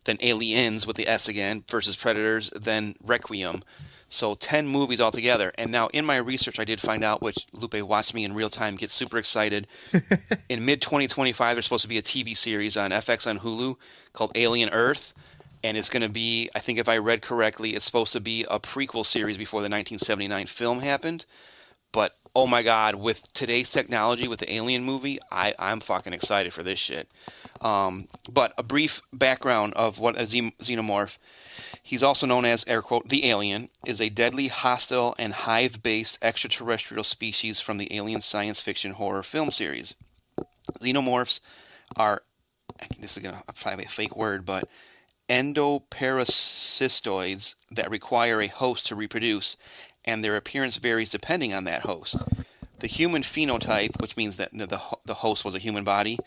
then Aliens with the S again versus Predators, then Requiem. So 10 movies altogether. And now in my research, I did find out, which Lupe watched me in real time, get super excited. In mid-2025, there's supposed to be a TV series on FX on Hulu called Alien Earth. And it's going to be, I think if I read correctly, it's supposed to be a prequel series before the 1979 film happened. But, oh my God, with today's technology, with the Alien movie, I'm fucking excited for this shit. But a brief background of what a xenomorph. He's also known as, air quote, the alien, is a deadly, hostile, and hive-based extraterrestrial species from the Alien science fiction horror film series. Xenomorphs are, this is going to probably be a fake word, but endoparasitoids that require a host to reproduce, and their appearance varies depending on that host. The human phenotype, which means that the host was a human body,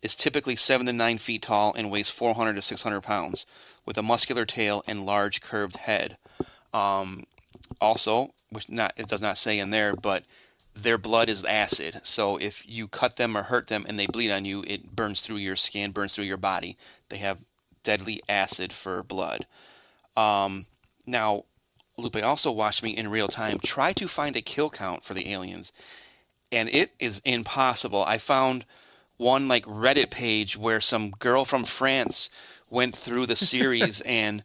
is typically 7 to 9 feet tall and weighs 400 to 600 pounds, with a muscular tail and large curved head. Also, it does not say in there, but their blood is acid. So if you cut them or hurt them and they bleed on you, it burns through your skin, burns through your body. They have deadly acid for blood. Now, Lupe also watched me in real time try to find a kill count for the aliens, and it is impossible. I found one Reddit page where some girl from France went through the series and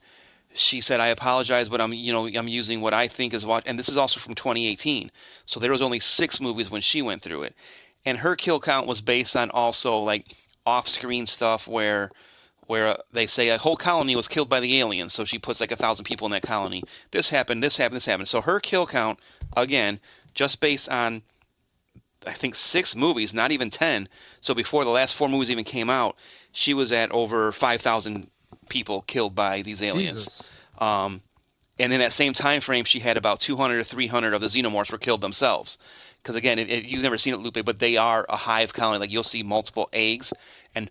she said, I apologize, but I'm using what I think is and this is also from 2018. So there was only 6 movies when she went through it. And her kill count was based on also off-screen stuff where where they say a whole colony was killed by the aliens, so she puts like 1,000 people in that colony. This happened, this happened, this happened. So her kill count, again, just based on, I think, 6 movies, not even 10. So before the last 4 movies even came out, she was at over 5,000 people killed by these aliens. Jesus. And in that same time frame, she had about 200 or 300 of the xenomorphs were killed themselves. Because again, if you've never seen it, Lupe, but they are a hive colony. Like you'll see multiple eggs, and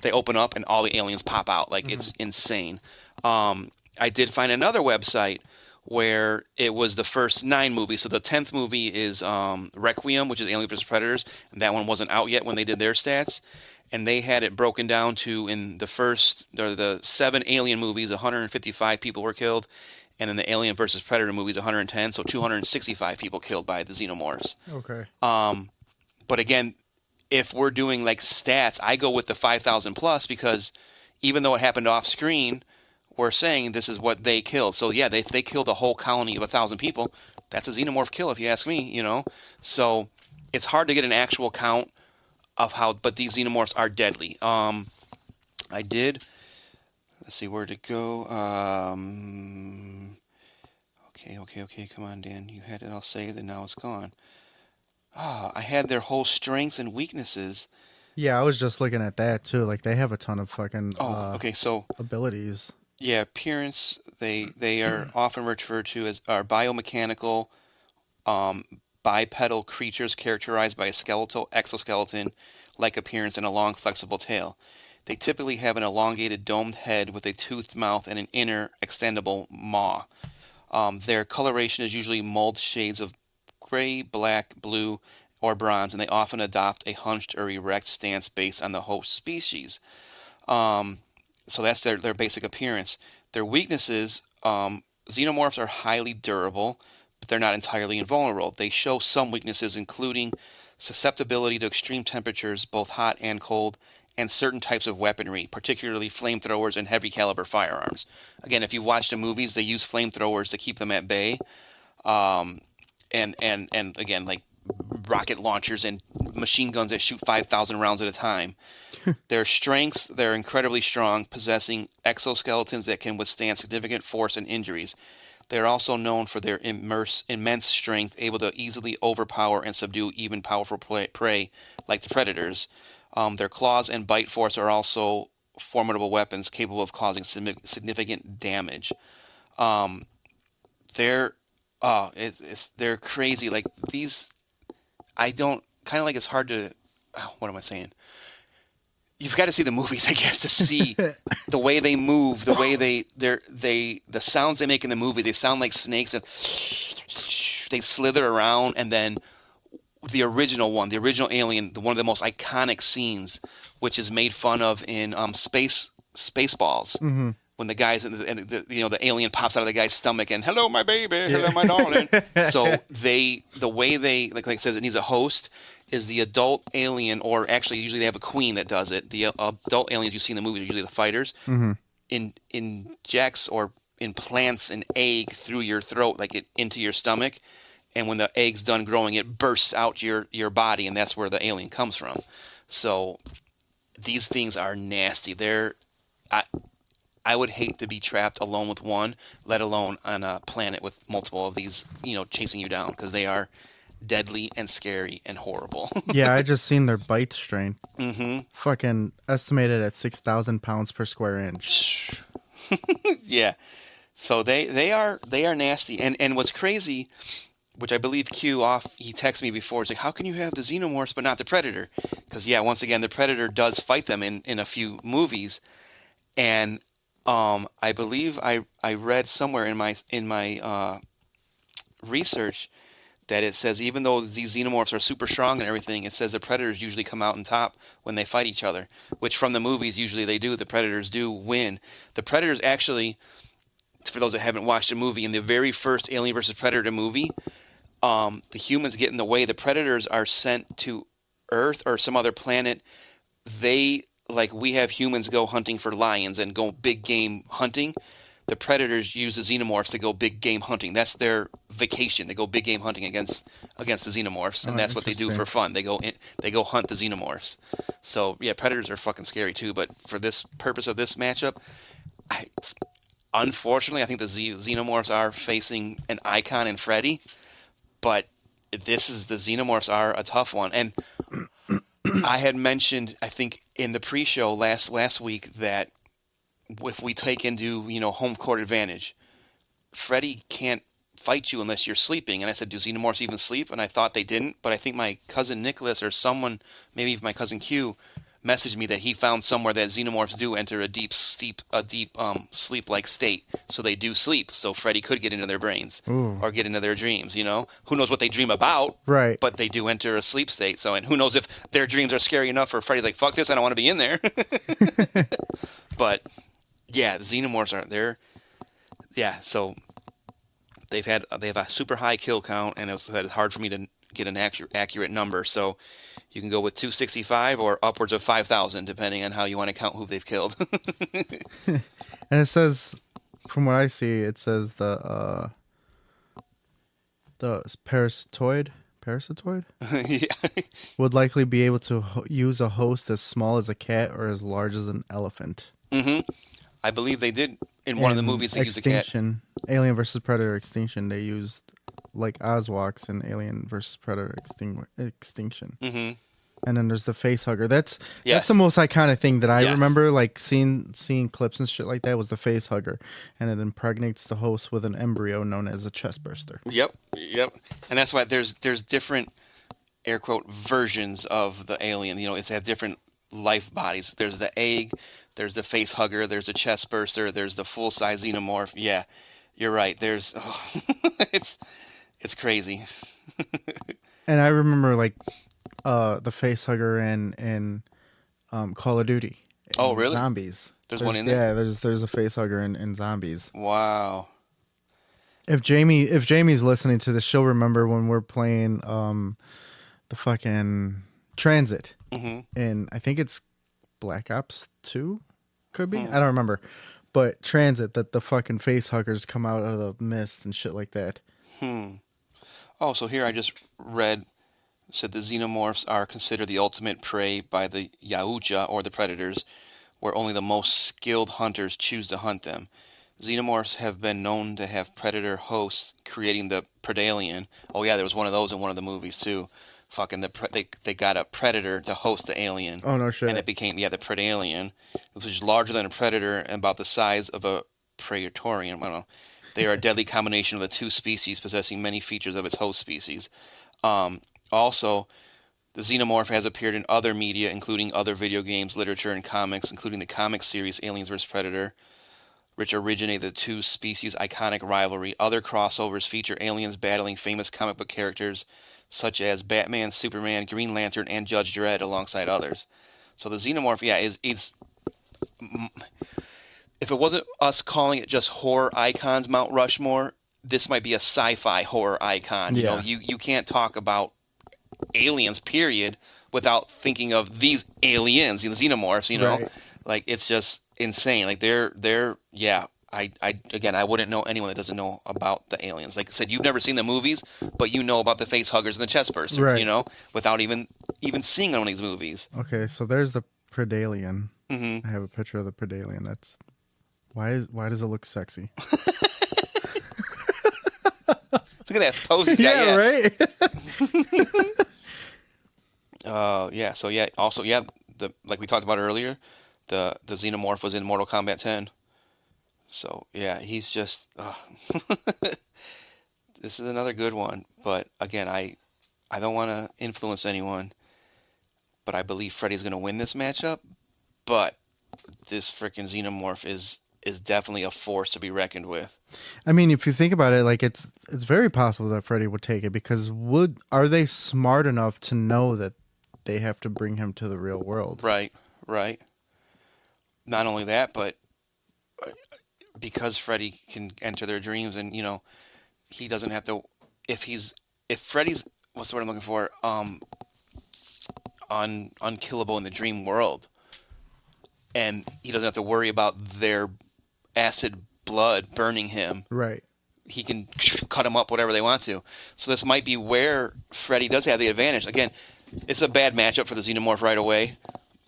they open up, and all the aliens pop out. Like it's insane. I did find another website where it was the first 9 movies. So the 10th movie is Requiem, which is Alien vs. Predators, and that one wasn't out yet when they did their stats. And they had it broken down to, in the 7 Alien movies, 155 people were killed, and in the Alien vs. Predator movies, 110, so 265 people killed by the xenomorphs. Okay. But again, if we're doing like stats, I go with the 5,000 plus, because even though it happened off screen, we're saying this is what they killed. So yeah, they killed a whole colony of 1,000 people. That's a xenomorph kill, if you ask me. So it's hard to get an actual count of how, but these xenomorphs are deadly. I did. Let's see where to go. Okay. Come on, Dan. You had it all saved, and now it's gone. I had their whole strengths and weaknesses. Yeah, I was just looking at that too. Like they have a ton of fucking Okay. So abilities. yeah, appearance. They are often referred to as biomechanical, bipedal creatures characterized by a skeletal exoskeleton-like appearance and a long, flexible tail. They typically have an elongated domed head with a toothed mouth and an inner extendable maw. Their coloration is usually mold shades of gray, black, blue, or bronze, and they often adopt a hunched or erect stance based on the host species. So that's their basic appearance. Their weaknesses, xenomorphs are highly durable, but they're not entirely invulnerable. They show some weaknesses, including susceptibility to extreme temperatures, both hot and cold, and certain types of weaponry, particularly flamethrowers and heavy caliber firearms. Again, if you watch the movies, they use flamethrowers to keep them at bay. And again, like rocket launchers and machine guns that shoot 5,000 rounds at a time. Their strengths, they're incredibly strong, possessing exoskeletons that can withstand significant force and injuries. They're also known for their immense strength, able to easily overpower and subdue even powerful prey like the predators. Their claws and bite force are also formidable weapons capable of causing significant damage. They're crazy. Like these, it's hard to, what am I saying? You've got to see the movies, I guess, to see the way they move, the way the sounds they make in the movie. They sound like snakes, and they slither around. And then the original Alien, one of the most iconic scenes, which is made fun of in Spaceballs, Mm-hmm. when the guys the alien pops out of the guy's stomach and hello my baby, hello my darling. So the way they like it says it needs a host. Is the adult alien, or actually usually they have a queen that does it. The adult aliens you see in the movies are usually the fighters. Mm-hmm. Injects or implants an egg through your throat, into your stomach, and when the egg's done growing, it bursts out your body, and that's where the alien comes from. So these things are nasty. I would hate to be trapped alone with one, let alone on a planet with multiple of these, chasing you down, because they are deadly and scary and horrible. Yeah, I just seen their bite strength. Mm-hmm. Fucking estimated at 6,000 pounds per square inch. Yeah. So they are nasty. And what's crazy, which I believe he texted me before, is like, how can you have the xenomorphs but not the predator? Because once again, the predator does fight them in a few movies. And I believe I read somewhere in my research that it says even though these xenomorphs are super strong and everything, it says the predators usually come out on top when they fight each other, which from the movies usually they do. The predators do win. The predators actually, for those that haven't watched the movie, in the very first Alien vs. Predator movie, the humans get in the way. The predators are sent to Earth or some other planet. They, like we have humans go hunting for lions and go big game hunting. the predators use the xenomorphs to go big game hunting. That's their vacation. They go big game hunting against the xenomorphs, and that's what they do for fun. They go hunt the xenomorphs. So yeah, predators are fucking scary too. But for this purpose of this matchup, unfortunately, I think the xenomorphs are facing an icon in Freddy. But the xenomorphs are a tough one, and I had mentioned, I think in the pre-show last week, that if we take into home court advantage, Freddy can't fight you unless you're sleeping. And I said, do xenomorphs even sleep? And I thought they didn't, but I think my cousin Nicholas or someone, maybe even my cousin Q, messaged me that he found somewhere that xenomorphs do enter a deep sleep-like state. So they do sleep. So Freddy could get into their brains or get into their dreams. Who knows what they dream about? Right. But they do enter a sleep state. So, and who knows if their dreams are scary enough for Freddy's like, fuck this, I don't want to be in there. But yeah, the xenomorphs aren't there. Yeah, so they have a super high kill count, and it's hard for me to get an accurate number. So you can go with 265 or upwards of 5,000, depending on how you want to count who they've killed. And it says, from what I see, it says the parasitoid Yeah. would likely be able to use a host as small as a cat or as large as an elephant. Mm-hmm. I believe they did in one of the movies. They used a cat. Alien versus Predator Extinction. They used like Oswalks in Alien versus Predator Extinction. Mm-hmm. And then there's the face hugger. That's Yes. the most iconic thing that I Yes. remember, like seeing clips and shit like that, was the face hugger, and it impregnates the host with an embryo known as a chest burster. Yep. And that's why there's different air quote versions of the alien. It's have different life bodies. There's the egg, there's the face hugger, there's the chest burster, there's the full size xenomorph. Yeah, you're right. There's it's crazy. And I remember like the face hugger in Call of Duty. Oh, really? Zombies. There's one in there? Yeah, there's a face hugger in Zombies. Wow. If Jamie's listening to this, she'll remember when we're playing the fucking Transit. Mm-hmm. And I think it's Black Ops 2, could be. I don't remember. But Transit, that the fucking face huggers come out of the mist and shit like that. Oh, so here I just read, said the xenomorphs are considered the ultimate prey by the Yautja, or the predators, where only the most skilled hunters choose to hunt them. Xenomorphs have been known to have predator hosts, creating the Predalien. Oh yeah, there was one of those in one of the movies too. Fucking they got a predator to host the alien. Oh no shit. And it became the Predalien, which is larger than a predator and about the size of a Praetorian. I don't know. They are a deadly combination of the two species, possessing many features of its host species. Also, the xenomorph has appeared in other media, including other video games, literature, and comics, including the comic series Aliens vs. Predator, which originated the two species' iconic rivalry. Other crossovers feature aliens battling famous comic book characters such as Batman, Superman, Green Lantern, and Judge Dredd, alongside others. So the xenomorph, yeah, is if it wasn't us calling it just horror icons Mount Rushmore, this might be a sci-fi horror icon. Yeah. You can't talk about aliens, period, without thinking of these aliens, the xenomorphs, Right. Like it's just insane. Like they're yeah. I wouldn't know anyone that doesn't know about the aliens. Like I said, you've never seen the movies, but you know about the face huggers and the chest bursters, Right. Without even seeing one of these movies. Okay, so there's the Predalien. Mm-hmm. I have a picture of the Predalien. That's why does it look sexy? Look at that pose he's got. Yeah, right. yeah. So yeah. Also, yeah. Like we talked about earlier, the xenomorph was in Mortal Kombat 10. So yeah, he's just. This is another good one, but again, I don't want to influence anyone, but I believe Freddy's going to win this matchup. But this freaking xenomorph is definitely a force to be reckoned with. I mean, if you think about it, like it's very possible that Freddy would take it, because are they smart enough to know that they have to bring him to the real world? Right. Not only that, but because Freddy can enter their dreams, and he doesn't have to. If Freddy's, what's the word I'm looking for? Unkillable in the dream world, and he doesn't have to worry about their acid blood burning him. Right. He can cut him up whatever they want to. So this might be where Freddy does have the advantage. Again, it's a bad matchup for the Xenomorph right away.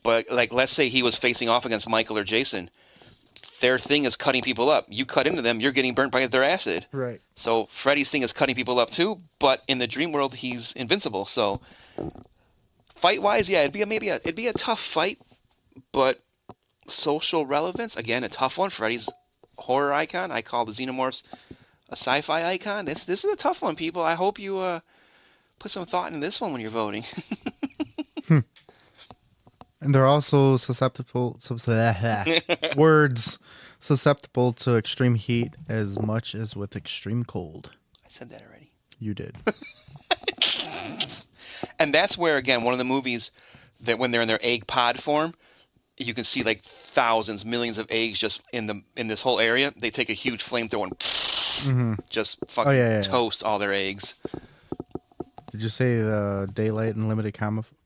But like, let's say he was facing off against Michael or Jason. Their thing is cutting people up. You cut into them, you're getting burnt by their acid. Right. So Freddy's thing is cutting people up too. But in the dream world, he's invincible. So fight wise, yeah, it'd be a tough fight. But social relevance, again, a tough one. Freddy's horror icon. I call the Xenomorphs a sci-fi icon. This is a tough one, people. I hope you put some thought into this one when you're voting. And they're also susceptible words susceptible to extreme heat as much as with extreme cold. I said that already. You did. And that's where, again, one of the movies that when they're in their egg pod form, you can see like thousands, millions of eggs just in this whole area. They take a huge flamethrower and just fucking toast all their eggs. Did you say the daylight and limited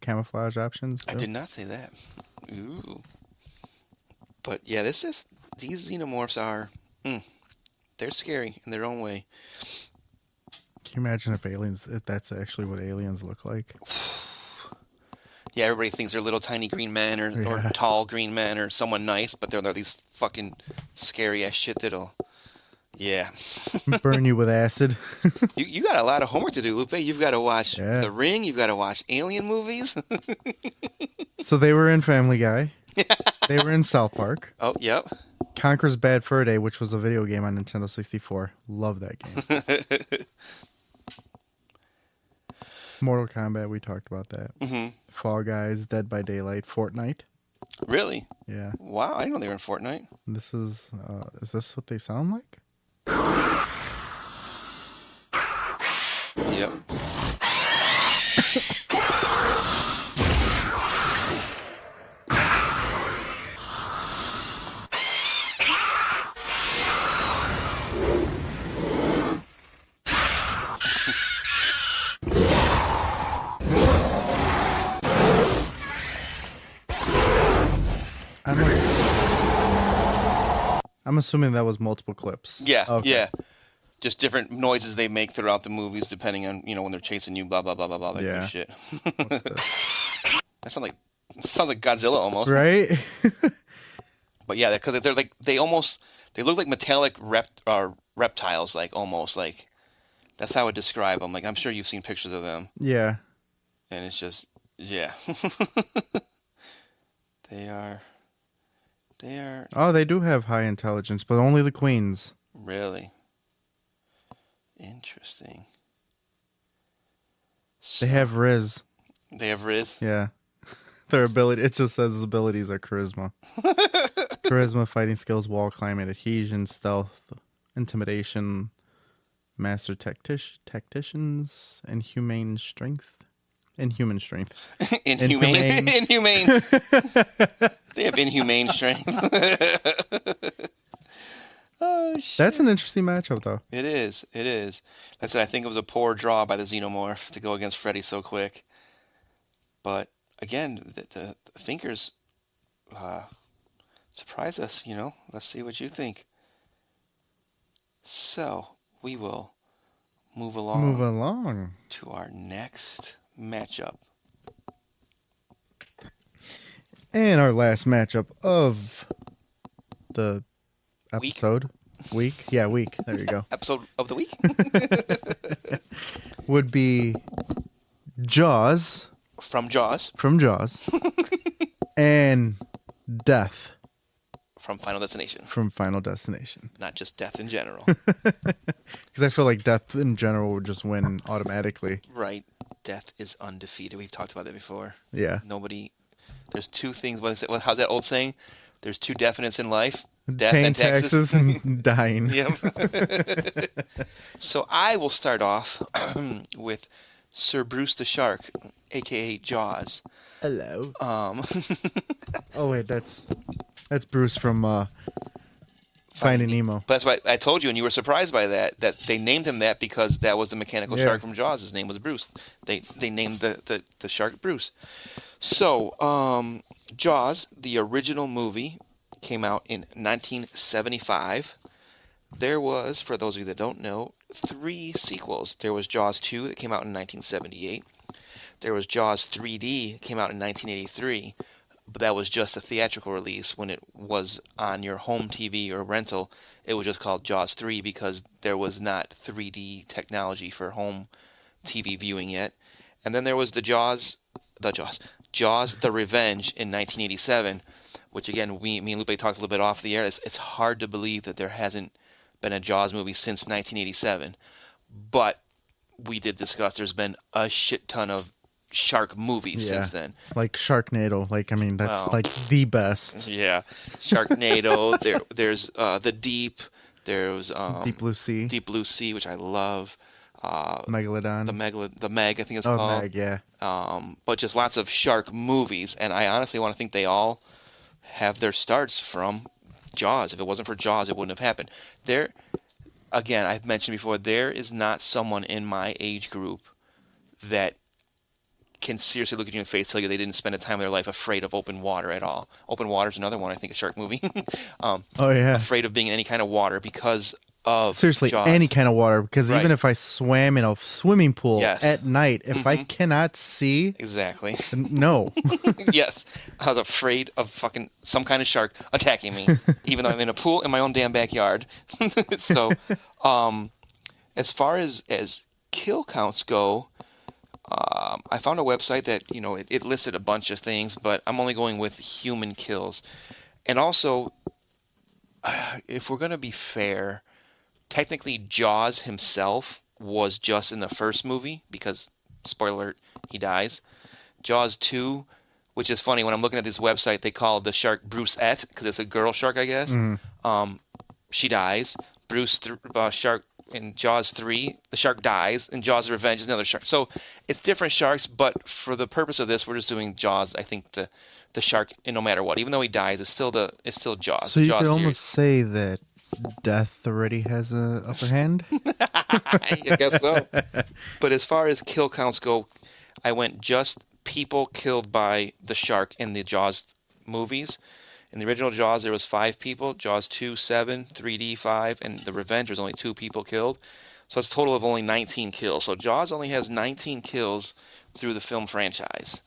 camouflage options? I did not say that. Ooh. But yeah, these Xenomorphs are, they're scary in their own way. Can you imagine if that's actually what aliens look like? Yeah, everybody thinks they're little tiny green men or tall green men or someone nice, but they're these fucking scary ass shit that'll, yeah. Burn you with acid. You got a lot of homework to do, Lupe. You've got to watch The Ring. You've got to watch alien movies. So they were in Family Guy. They were in South Park. Oh, yep. Conker's Bad Fur Day, which was a video game on Nintendo 64. Love that game. Mortal Kombat, we talked about that. Mm-hmm. Fall Guys, Dead by Daylight, Fortnite. Really? Yeah. Wow, I didn't know they were in Fortnite. This is this what they sound like? Yep. I'm assuming that was multiple clips. Yeah, okay. Yeah. Just different noises they make throughout the movies, depending on when they're chasing you, blah blah blah blah blah. That kind of shit. That sounds like Godzilla almost, right? But yeah, because they look like metallic reptiles, like almost like that's how I would describe them. Like I'm sure you've seen pictures of them. Yeah. And it's just They are. Oh, they do have high intelligence, but only the queens. Really? Interesting. So, they have Riz. They have Riz? Yeah. Their ability, it just says his abilities are charisma. Charisma, fighting skills, wall climbing, adhesion, stealth, intimidation, master tacticians, and humane strength. Inhuman strength. Inhumane. They have inhumane strength. Oh, shit. That's an interesting matchup, though. It is. Like I said, I think it was a poor draw by the Xenomorph to go against Freddy so quick. But, again, the thinkers surprise us, Let's see what you think. So, we will move along to our next matchup. And our last matchup of the episode. Week? Yeah, week. There you go. Episode of the week? Would be Jaws. From Jaws. And Death. From Final Destination. Not just Death in general. Because I feel like Death in general would just win automatically. Right. Death is undefeated. We've talked about that before. Yeah. There's two things. How's that old saying? There's two definites in life. Death Paying and taxes. and dying. Yep. So I will start off with Sir Bruce the Shark, a.k.a. Jaws. Hello. Oh, wait, that's Bruce from Finding Nemo. But that's why I told you, and you were surprised by that they named him that because that was the mechanical shark from Jaws. His name was Bruce. They named the shark Bruce. So, Jaws, the original movie, came out in 1975. there was, for those of you that don't know, 3 sequels. There was Jaws 2 that came out in 1978. There was Jaws 3D that came out in 1983, but that was just a theatrical release. When it was on your home TV or rental, it was just called Jaws 3 because there was not 3D technology for home TV viewing yet. And then there was Jaws the Revenge in 1987, which again, me and Lupe talked a little bit off the air. It's hard to believe that there hasn't been a Jaws movie since 1987, but we did discuss there's been a shit ton of shark movies since then. Like Sharknado. Like, I mean, that's Well, like the best. Yeah, Sharknado. There's The Deep. There's Deep Blue Sea. Deep Blue Sea, which I love. Megalodon. The Meg, I think it's oh, called. Meg, yeah. But just lots of shark movies, and I honestly want to think they all have their starts from Jaws. If it wasn't for Jaws, it wouldn't have happened. Again, I've mentioned before, there is not someone in my age group that can seriously look at you in the face, tell you they didn't spend a time of their life afraid of open water at all. Open water is another one, I think, a shark movie. Oh, yeah. Afraid of being in any kind of water because of Seriously, Jaws. any kind of water. Because Right. even if I swam in a swimming pool Yes. at night, if I cannot see, Exactly. no. Yes. I was afraid of fucking some kind of shark attacking me, even though I'm in a pool in my own damn backyard. So, as far as kill counts go, I found a website that, it listed a bunch of things, but I'm only going with human kills. And also, if we're going to be fair, technically Jaws himself was just in the first movie because, spoiler alert, he dies. Jaws 2, which is funny, when I'm looking at this website, they call the shark Brucette because it's a girl shark, I guess. She dies. Shark in Jaws 3, the shark dies. In Jaws: The Revenge is another shark. So it's different sharks, but for the purpose of this, we're just doing Jaws. I think the shark, and no matter what, even though he dies, it's still Jaws. So you Jaws could series. almost say that death already has a upper hand? I guess so. But as far as kill counts go, I went just people killed by the shark in the Jaws movies. In the original Jaws, there was 5 people. Jaws 2, 7, 3D, 5, and The Revenge, there's only 2 people killed. So that's a total of only 19 kills. So Jaws only has 19 kills through the film franchise,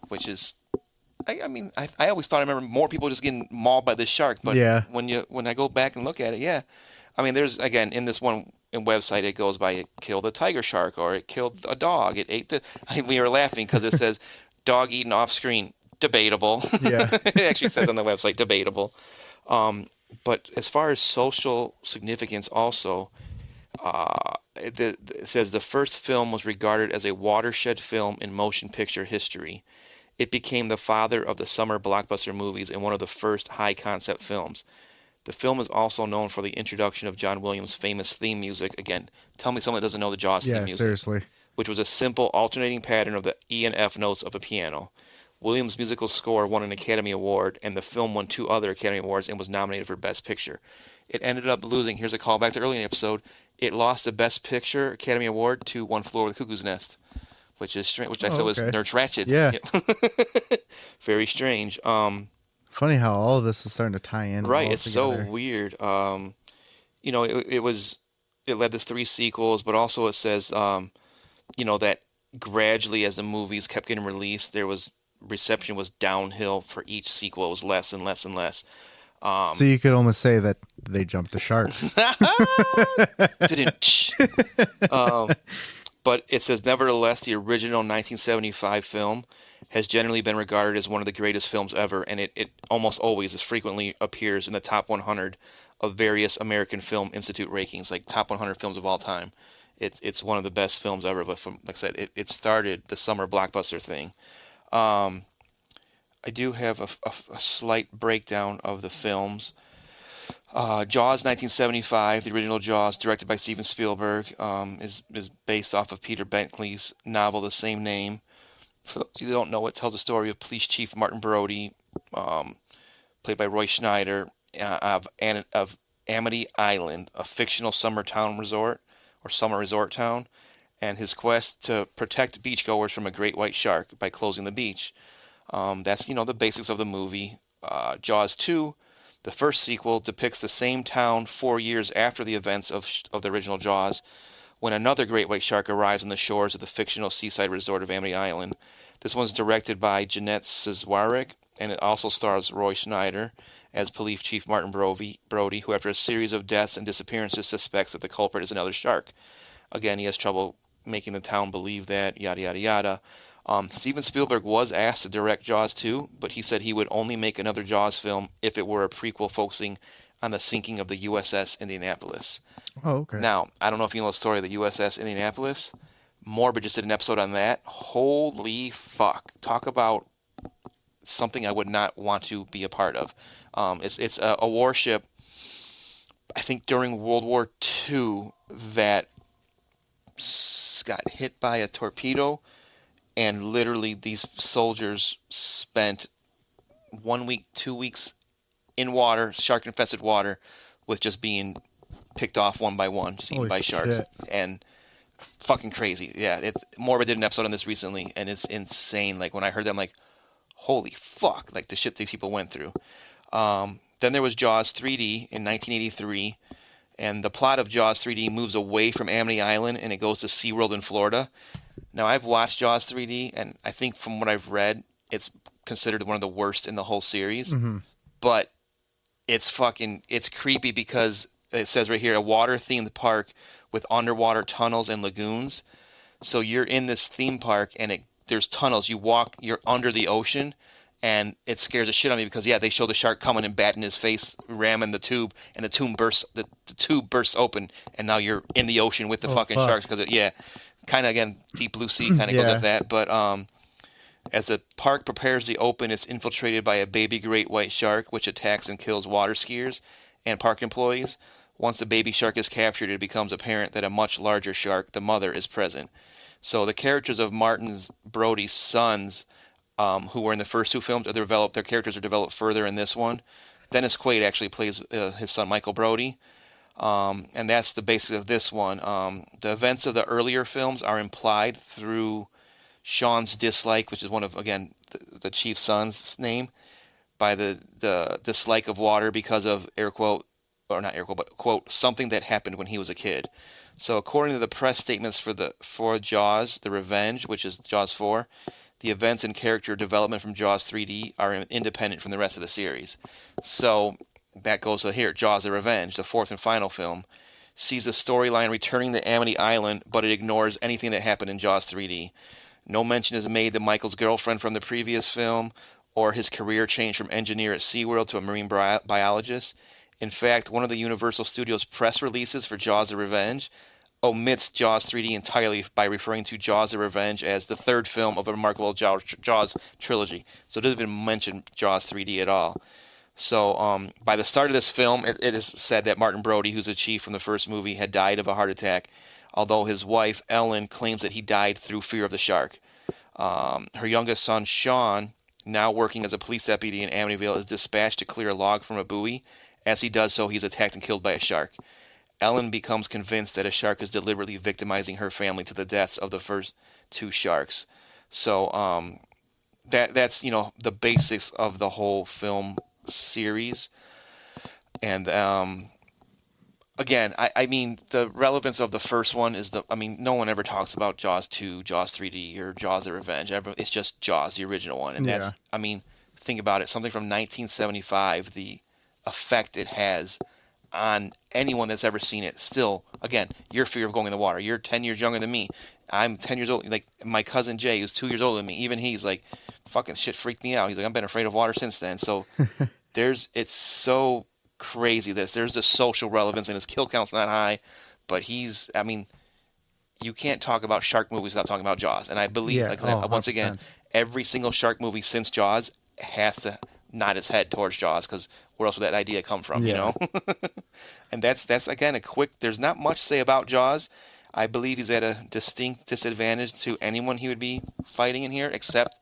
which is, I always thought I remember more people just getting mauled by this shark. But Yeah. when I go back and look at it, yeah. I mean, there's, again, in this one website, it goes by it killed a tiger shark or it killed a dog. It ate we were laughing because it says dog eaten off screen. Debatable. Yeah. It actually says on the website, debatable. But as far as social significance also, it says the first film was regarded as a watershed film in motion picture history. It became the father of the summer blockbuster movies and one of the first high-concept films. The film is also known for the introduction of John Williams' famous theme music. Again, tell me someone that doesn't know the Jaws theme Yeah, music. seriously. Which was a simple alternating pattern of the E and F notes of a piano. Williams' musical score won an Academy Award, and the film won 2 other Academy Awards and was nominated for Best Picture. It ended up losing, here's a callback to earlier in the episode, it lost the Best Picture Academy Award to One Flew Over the Cuckoo's Nest, which is strange, which I said was okay. Nurse Ratched. Yeah. Very strange. Funny how all of this is starting to tie in. Right, all it's so together. weird. It led to 3 sequels, but also it says, that gradually as the movies kept getting released, reception was downhill for each sequel. It was less and less and less. So you could almost say that they jumped the shark. But it says, nevertheless, the original 1975 film has generally been regarded as one of the greatest films ever, and it almost always, as frequently appears in the top 100 of various American Film Institute rankings, like top 100 films of all time. It's one of the best films ever, but like I said, it started the summer blockbuster thing. I do have a slight breakdown of the films. Jaws 1975, the original Jaws, directed by Steven Spielberg, is based off of Peter Bentley's novel, the same name. For those of you who don't know, it tells the story of Police Chief Martin Brody, played by Roy Schneider, of Amity Island, a fictional summer resort town, and his quest to protect beachgoers from a great white shark by closing the beach. That's, the basics of the movie. Jaws 2 The first sequel depicts the same town 4 years after the events of the original Jaws, when another great white shark arrives on the shores of the fictional seaside resort of Amity Island. This one's directed by Jeanette Szwarek, and it also stars Roy Schneider as Police Chief Martin Brody, who after a series of deaths and disappearances suspects that the culprit is another shark. Again, he has trouble making the town believe that, yada, yada, yada. Steven Spielberg was asked to direct Jaws 2, but he said he would only make another Jaws film if it were a prequel focusing on the sinking of the USS Indianapolis. Oh, okay. Now, I don't know if you know the story of the USS Indianapolis. Morbid just did an episode on that. Holy fuck. Talk about something I would not want to be a part of. It's a warship, I think during World War II, that got hit by a torpedo, and literally these soldiers spent 1 week, 2 weeks in water, shark-infested water, with just being picked off one by one, just eaten by sharks. Shit. And fucking crazy. Yeah, Morbid did an episode on this recently, and it's insane. Like, when I heard that, I'm like, holy fuck, like the shit these people went through. Then there was Jaws 3D in 1983, and the plot of Jaws 3D moves away from Amity Island, and it goes to SeaWorld in Florida. Now, I've watched Jaws 3D, and I think from what I've read, it's considered one of the worst in the whole series. Mm-hmm. But it's creepy because it says right here, a water-themed park with underwater tunnels and lagoons. So you're in this theme park, and there's tunnels. You're under the ocean, and it scares the shit out of me because, yeah, they show the shark coming and batting his face, ramming the tube, and the tube bursts open, and now you're in the ocean with the fucking sharks because, kind of, again, Deep Blue Sea kind of goes like that. But as the park prepares to open, it's infiltrated by a baby great white shark, which attacks and kills water skiers and park employees. Once the baby shark is captured, it becomes apparent that a much larger shark, the mother, is present. So the characters of Martin's Brody's sons, who were in the first two films, their characters are developed further in this one. Dennis Quaid actually plays his son Michael Brody, and that's the basis of this one. The events of the earlier films are implied through Sean's dislike, which is one of, again, the chief's son's name, by the dislike of water because of, air quote, or not air quote, but quote, something that happened when he was a kid. So according to the press statements for Jaws, The Revenge, which is Jaws 4, the events and character development from Jaws 3D are independent from the rest of the series. So that goes to here, Jaws The Revenge, the fourth and final film, sees a storyline returning to Amity Island, but it ignores anything that happened in Jaws 3D. No mention is made to Michael's girlfriend from the previous film, or his career change from engineer at SeaWorld to a marine biologist. In fact, one of the Universal Studios press releases for Jaws The Revenge omits Jaws 3D entirely by referring to Jaws The Revenge as the third film of a remarkable Jaws trilogy. So it doesn't even mention Jaws 3D at all. So by the start of this film, it is said that Martin Brody, who's the chief from the first movie, had died of a heart attack, although his wife, Ellen, claims that he died through fear of the shark. Her youngest son, Sean, now working as a police deputy in Amityville, is dispatched to clear a log from a buoy. As he does so, he's attacked and killed by a shark. Ellen becomes convinced that a shark is deliberately victimizing her family to the deaths of the first two sharks. So that's the basics of the whole film series. And again, I mean, the relevance of the first one is no one ever talks about Jaws 2, Jaws 3D, or Jaws The Revenge. It's just Jaws, the original one. And that's, think about it, something from 1975, the effect it has on anyone that's ever seen it. Still, again, your fear of going in the water. You're 10 years younger than me. I'm 10 years old. Like, my cousin Jay, who's 2 years older than me, even he's like, fucking shit freaked me out. He's like, I've been afraid of water since then. So it's so crazy. There's the social relevance, and his kill count's not high, but you can't talk about shark movies without talking about Jaws. And I believe, once again, every single shark movie since Jaws has to nod its head towards Jaws, because where else would that idea come from, you know? And that's again, there's not much to say about Jaws. I believe he's at a distinct disadvantage to anyone he would be fighting in here, except,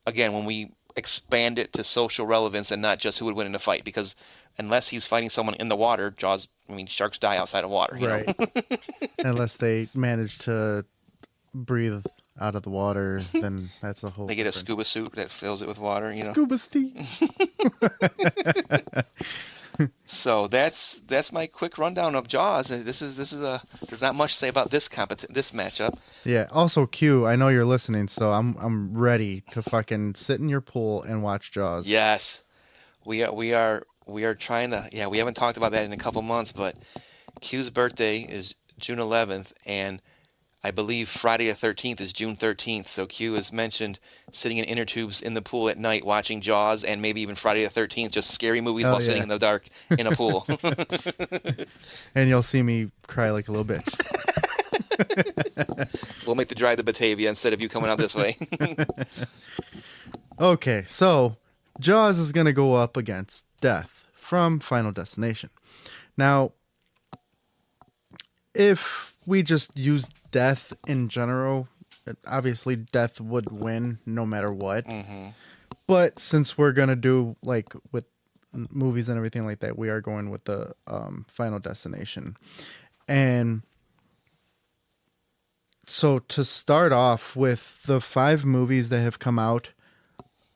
again, when we expand it to social relevance and not just who would win in a fight, because unless he's fighting someone in the water, sharks die outside of water, you know? Unless they manage to breathe out of the water, then that's a whole. They get a different- scuba suit that fills it with water, you know. Scuba Steve. So that's my quick rundown of Jaws. And this is there's not much to say about this this matchup. Yeah. Also, Q, I know you're listening, so I'm ready to fucking sit in your pool and watch Jaws. Yes, we are trying to. Yeah, we haven't talked about that in a couple months, but Q's birthday is June 11th, and I believe Friday the 13th is June 13th. So Q has mentioned sitting in inner tubes in the pool at night watching Jaws, and maybe even Friday the 13th, just scary movies while sitting in the dark in a pool. And you'll see me cry like a little bitch. We'll make the drive to Batavia instead of you coming out this way. Okay, so Jaws is going to go up against Death from Final Destination. Now, if we just use Death in general, obviously Death would win no matter what. Mm-hmm. But since we're going to do, like, with movies and everything like that, we are going with the Final Destination. And so to start off with the 5 movies that have come out,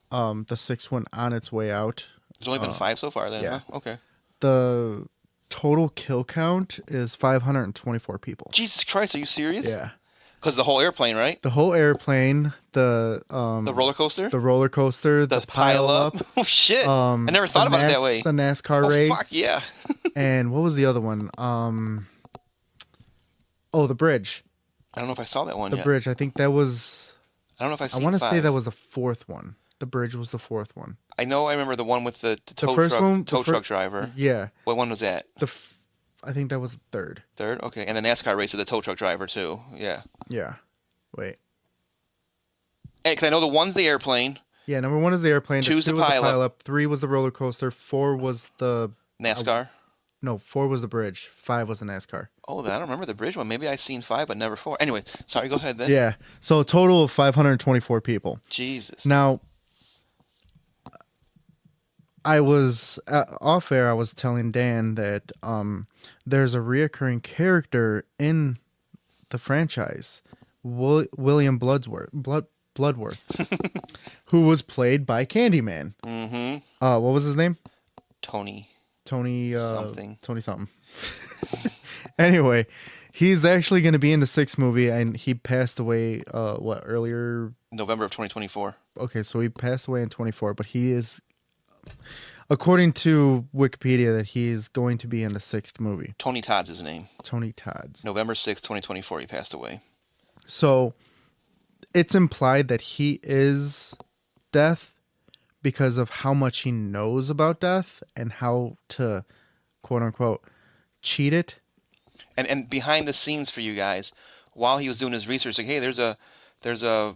the 6th one on its way out. There's only been 5 so far then, yeah. huh? Okay. The total kill count is 524 people. Jesus Christ, are you serious? Yeah. Because the whole airplane, right? The whole airplane, The roller coaster? the roller coaster, the pile up. Oh, shit. I never thought about it that way. The NASCAR Oh, race. fuck, yeah. And what was the other one? The bridge. I don't know if I saw that one The yet. bridge. I think that was. I don't know if I I seen want to 5. say that was the 4th one. The bridge was the 4th one. I know I remember the one with the tow first truck, one- tow truck driver. Yeah. What one was that? I think that was the 3rd. 3rd? Okay. And the NASCAR race of the tow truck driver, too. Yeah. Yeah. Wait. Because I know the one's the airplane, Yeah, number 1 is the airplane. 2's the 2 was pile-up. the pile-up. 3 was the roller coaster. 4 was the... NASCAR. No, 4 was the bridge. 5 was the NASCAR. Oh, I don't remember the bridge one. Maybe I seen 5, but never 4. Anyway, sorry, go ahead then. Yeah. So a total of 524 people. Jesus. Now, I was off air. I was telling Dan that there's a reoccurring character in the franchise, William Bloodworth, who was played by Candyman. Mm-hmm. What was his name? Tony. Something. Tony something. Anyway, he's actually going to be in the 6th movie, and he passed away. Earlier? November of 2024. Okay, so he passed away in 24, but he is, according to Wikipedia, that he is going to be in the 6th movie. Tony Todd's his name. Tony Todd's. November 6th, 2024, he passed away. So it's implied that he is Death because of how much he knows about death and how to, quote unquote, cheat it. And behind the scenes for you guys, while he was doing his research, like, hey, there's a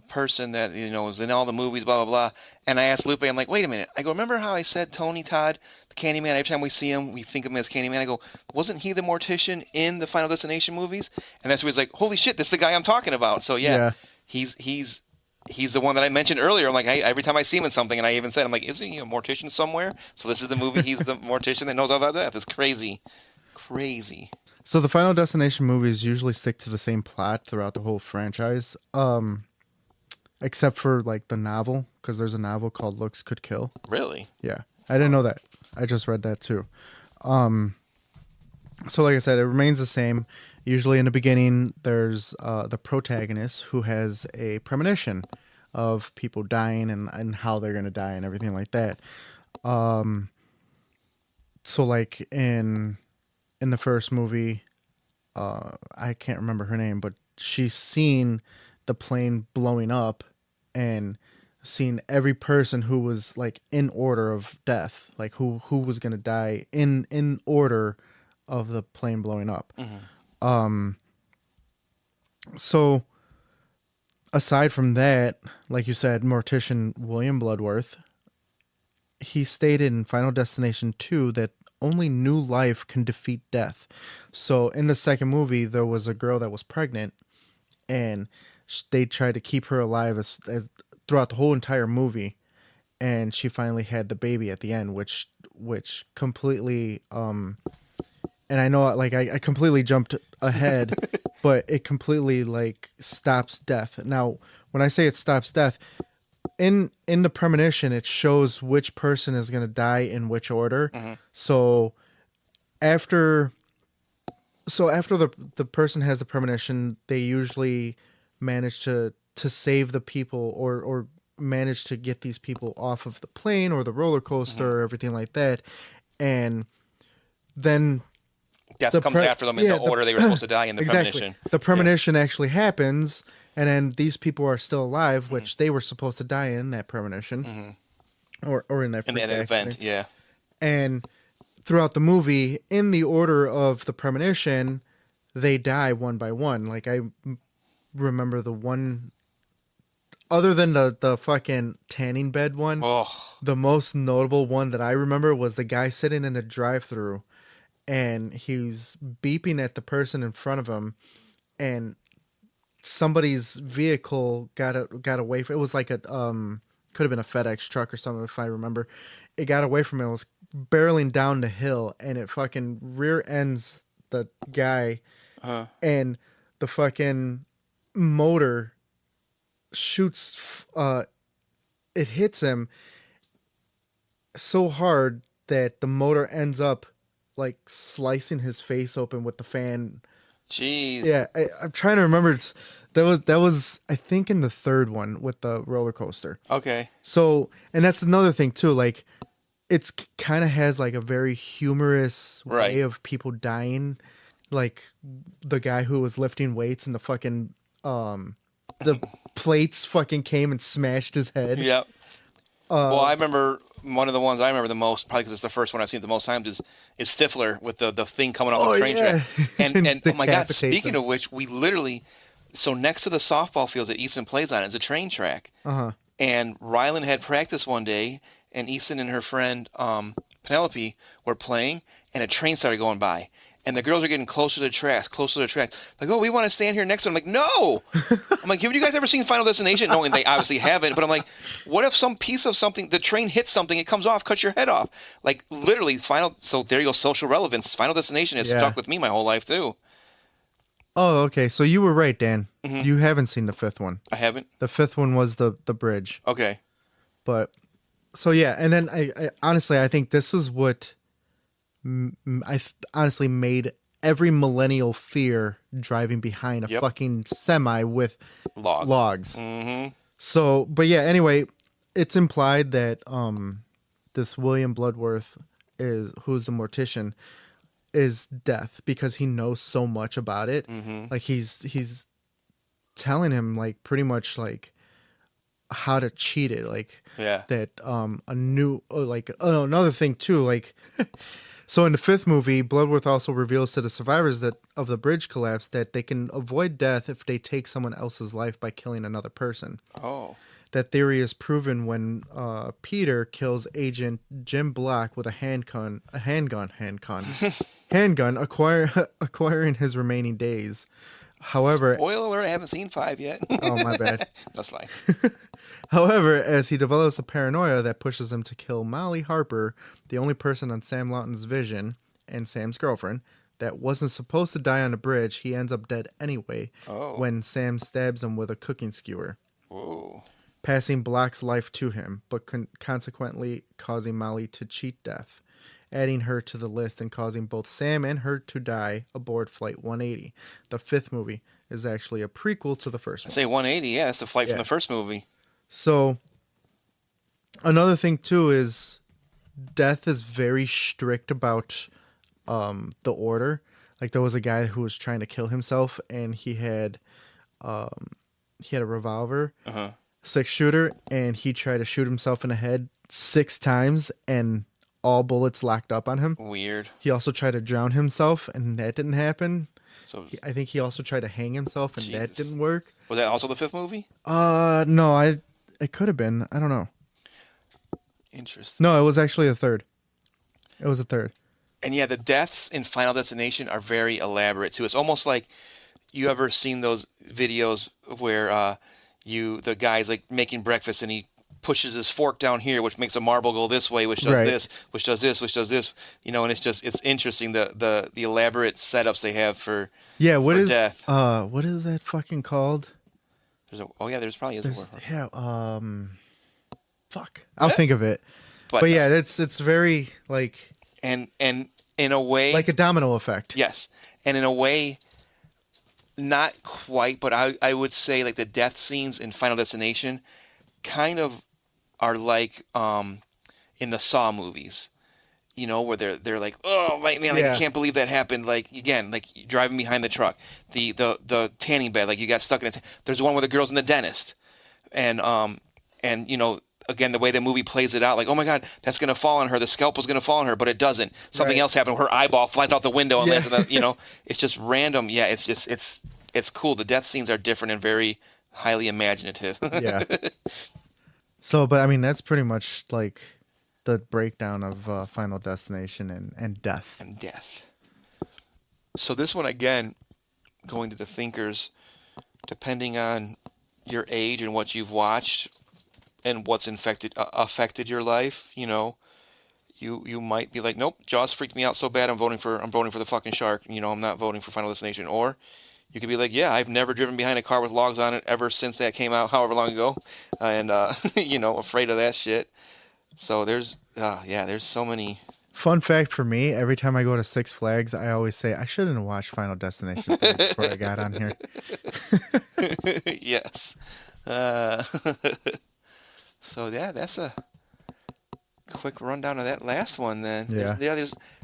person that, is in all the movies, blah, blah, blah. And I asked Lupe, I'm like, wait a minute. I go, remember how I said Tony Todd, the Candyman, every time we see him, we think of him as Candyman. I go, wasn't he the mortician in the Final Destination movies? And that's where he's like, holy shit, this is the guy I'm talking about. So, yeah. He's the one that I mentioned earlier. I'm like, every time I see him in something, and I even said, I'm like, isn't he a mortician somewhere? So this is the movie. He's the mortician that knows all about death. It's crazy. Crazy. So the Final Destination movies usually stick to the same plot throughout the whole franchise, except for like the novel, because there's a novel called Looks Could Kill. Really? Yeah, I didn't know that. I just read that too. So like I said, it remains the same. Usually in the beginning, there's the protagonist who has a premonition of people dying and how they're going to die and everything like that. So like in the first movie, I can't remember her name, but she's seen the plane blowing up and seen every person who was like in order of death, like who was going to die in order of the plane blowing up. Mm-hmm. So aside from that, like you said, mortician William Bloodworth, he stated in Final Destination 2 that only new life can defeat death. So in the second movie, there was a girl that was pregnant, and they tried to keep her alive as throughout the whole entire movie, and she finally had the baby at the end, which completely and I know, like, I completely jumped ahead, but it completely like stops death. Now, when I say it stops death, in the premonition, it shows which person is going to die in which order. So after the person has the premonition, they usually manage to save the people or manage to get these people off of the plane or the roller coaster or everything like that, and then Death comes after them in the order they were supposed to die in the premonition. The premonition actually happens, and then these people are still alive, which they were supposed to die in that premonition, or in that event, yeah. And throughout the movie, in the order of the premonition, they die one by one. Like I remember the one, other than the fucking tanning bed one, the most notable one that I remember was the guy sitting in a drive-thru, and he's beeping at the person in front of him, and somebody's vehicle got away from it. Was like a could have been a FedEx truck or something if I remember. It got away from him. It was barreling down the hill, and it fucking rear ends the guy, and the fucking motor shoots. It hits him so hard that the motor ends up like slicing his face open with the fan. Jeez. Yeah, I'm trying to remember. That was I think in the third one with the roller coaster. Okay. So, and that's another thing too. Like, it's kind of has like a very humorous way of people dying. Like the guy who was lifting weights and the fucking the plates fucking came and smashed his head. Yep. Well, I remember one of the ones I remember the most, probably because it's the first one I've seen the most times, is Stifler with the thing coming off the train track. And oh my God, speaking of which, we literally, so next to the softball fields that Easton plays on is a train track. And Rylan had practice one day, and Easton and her friend Penelope were playing, and a train started going by. And the girls are getting closer to the tracks. Like, oh, we want to stand here next to them. I'm like, no! I'm like, have you guys ever seen Final Destination? No, and they obviously haven't. But I'm like, what if some piece of something, the train hits something, it comes off, cuts your head off? Like, literally, so there you go, social relevance. Final Destination has stuck with me my whole life, too. Oh, okay. So you were right, Dan. You haven't seen the fifth one. I haven't? The fifth one was the bridge. Okay. But, so yeah, and then I honestly, I think this is what... I honestly made every millennial fear driving behind a fucking semi with logs. So, but yeah, anyway, it's implied that this William Bloodworth who's the mortician is death because he knows so much about it. Like he's telling him like pretty much like how to cheat it, like that another thing too, like so in the fifth movie, Bloodworth also reveals to the survivors of the bridge collapse that they can avoid death if they take someone else's life by killing another person. Oh. That theory is proven when Peter kills Agent Jim Block with a handgun, acquiring his remaining days. However, spoiler alert, I haven't seen 5 yet. Oh, my bad. That's fine. However, as he develops a paranoia that pushes him to kill Molly Harper, the only person on Sam Lawton's vision, and Sam's girlfriend, that wasn't supposed to die on the bridge, he ends up dead anyway when Sam stabs him with a cooking skewer. Whoa. Passing Block's life to him, but consequently causing Molly to cheat death, adding her to the list and causing both Sam and her to die aboard Flight 180. The fifth movie is actually a prequel to the first one. Say 180, yeah, that's the flight from the first movie. So, another thing too is death is very strict about the order. Like there was a guy who was trying to kill himself, and he had a revolver, 6-shooter, and he tried to shoot himself in the head 6 times, and all bullets locked up on him. Weird. He also tried to drown himself, and that didn't happen. So I think he also tried to hang himself, and that didn't work. Was that also the fifth movie? No, it could have been. I don't know. Interesting. No, it was actually a third. It was a third. And yeah, the deaths in Final Destination are very elaborate too. It's almost like you ever seen those videos where the guy's like making breakfast and he pushes his fork down here, which makes a marble go this way, which does Right. this, which does this, which does this. You know, and it's interesting the elaborate setups they have for Yeah, what for is death. what is that fucking called? There's probably is a word. Yeah, fuck. I'll think of it. But, But yeah, it's very like and in a way, a domino effect. yes, and in a way, not quite, but I would say like the death scenes in Final Destination kind of are like in the Saw movies, you know, where they're like, oh man, like, Yeah. I can't believe that happened. Like again, like driving behind the truck, the tanning bed, like you got stuck in it. There's one where the girl's in the dentist, and you know. Again, the way the movie plays it out, like, oh my God, that's going to fall on her. The scalpel's going to fall on her, but it doesn't. Something Right. else happened. Her eyeball flies out the window and Yeah. lands on the, you know, it's just random. Yeah, it's cool. The death scenes are different and very highly imaginative. Yeah. So, but I mean, that's pretty much like the breakdown of Final Destination and death. And death. So this one, again, going to the thinkers, depending on your age and what you've watched and what's affected your life, you know, you might be like, nope, Jaws freaked me out so bad, I'm voting for the fucking shark. You know, I'm not voting for Final Destination. Or you could be like, yeah, I've never driven behind a car with logs on it ever since that came out, however long ago, and you know, afraid of that shit. So there's so many. Fun fact for me: every time I go to Six Flags, I always say I shouldn't have watched Final Destination before I got on here. Yes. So yeah, that's a quick rundown of that last one. Then Yeah.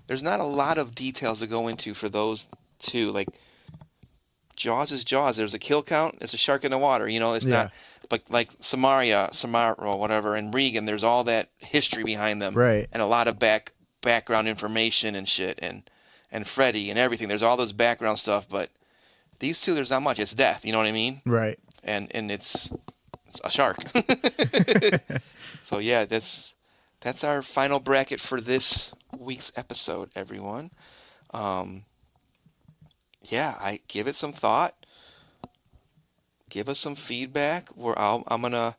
There's not a lot of details to go into for those two. Like Jaws is Jaws. There's a kill count. There's a shark in the water. You know, it's Yeah. not. But like Samara, or whatever, and Regan, there's all that history behind them, Right. and a lot of background information and shit, and Freddy and everything. There's all those background stuff, but these two, there's not much. It's death. You know what I mean? Right. And it's a shark. So yeah, that's our final bracket for this week's episode, everyone. Yeah, I give it some thought. Give us some feedback. I'm gonna,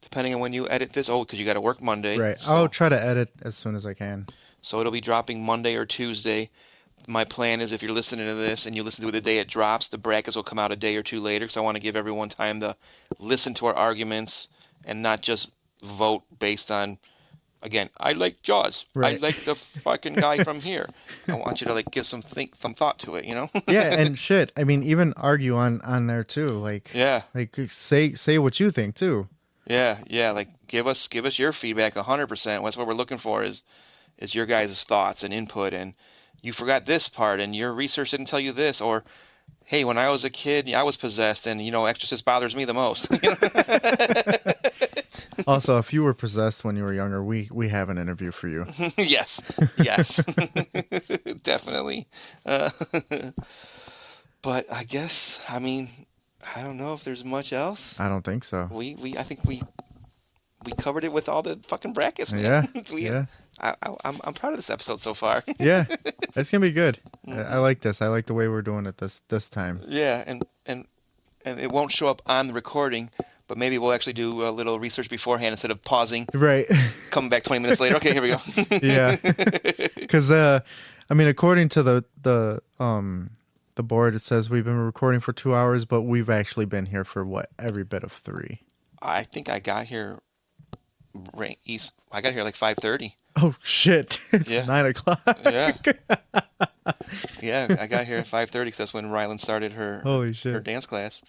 depending on when you edit this. Oh, because you got to work Monday. Right. So, I'll try to edit as soon as I can. so it'll be dropping Monday or Tuesday. My plan is if you're listening to this and you listen to it the day it drops, the brackets will come out a day or two later because I want to give everyone time to listen to our arguments and not just vote based on, again, I like Jaws. Right. I like the fucking guy from here. I want you to like give some thought to it, you know? Yeah, and shit. I mean, even argue on there too. Like, Yeah. like say what you think too. Yeah, like give us your feedback 100%. That's what we're looking for is your guys' thoughts and input, and you forgot this part and your research didn't tell you this, or hey, when I was a kid, I was possessed and you know, Exorcist bothers me the most. Also, if you were possessed when you were younger, we have an interview for you. Yes. Definitely. But I guess, I mean, I don't know if there's much else. I don't think so. I think we covered it with all the fucking brackets, man. Yeah. I'm proud of this episode so far. Yeah, it's gonna be good. I like this. I like the way we're doing it this time. Yeah, and it won't show up on the recording, but maybe we'll actually do a little research beforehand instead of pausing, Right. coming back 20 minutes later. Okay, here we go. Yeah. Because I mean, according to the board, it says we've been recording for 2 hours, but we've actually been here for every bit of 3. I think I got here I got here like 5:30. Oh shit! It's Yeah. 9 o'clock. Yeah. Yeah, I got here at 5:30 because that's when Rylan started her Holy shit. her dance class.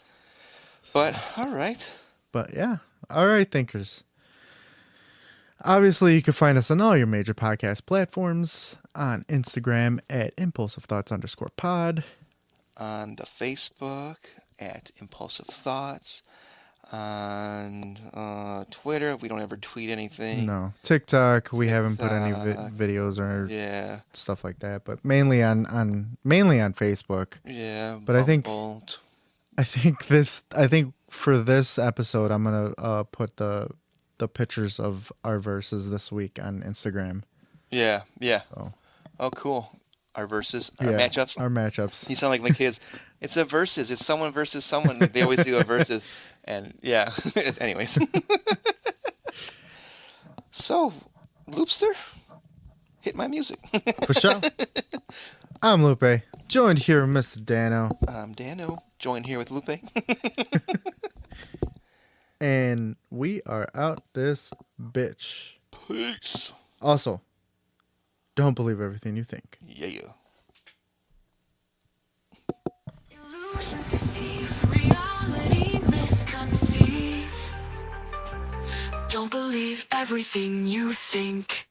But all right. But yeah, all right, thinkers. Obviously, you can find us on all your major podcast platforms, on Instagram at impulsivethoughts_pod. On the Facebook at Impulsive Thoughts. On Twitter, we don't ever tweet anything. No, TikTok. We haven't put any TikTok. videos or Yeah. stuff like that, but mainly on Facebook. Yeah. But I think- Bumble. I think for this episode, I'm gonna put the pictures of our verses this week on Instagram. Yeah. So, Oh, cool. Our verses, our yeah, matchups. our matchups. You sound like my kids. It's a versus. It's someone versus someone. Like they always do a versus. And yeah. Anyways. So, Loopster, hit my music. For sure. I'm Lupe, joined here with Mr. Dano. I'm Dano, joined here with Lupe. And we are out this bitch. Peace. Also, don't believe everything you think. Yeah. Illusions deceive, reality misconceive. Don't believe everything you think.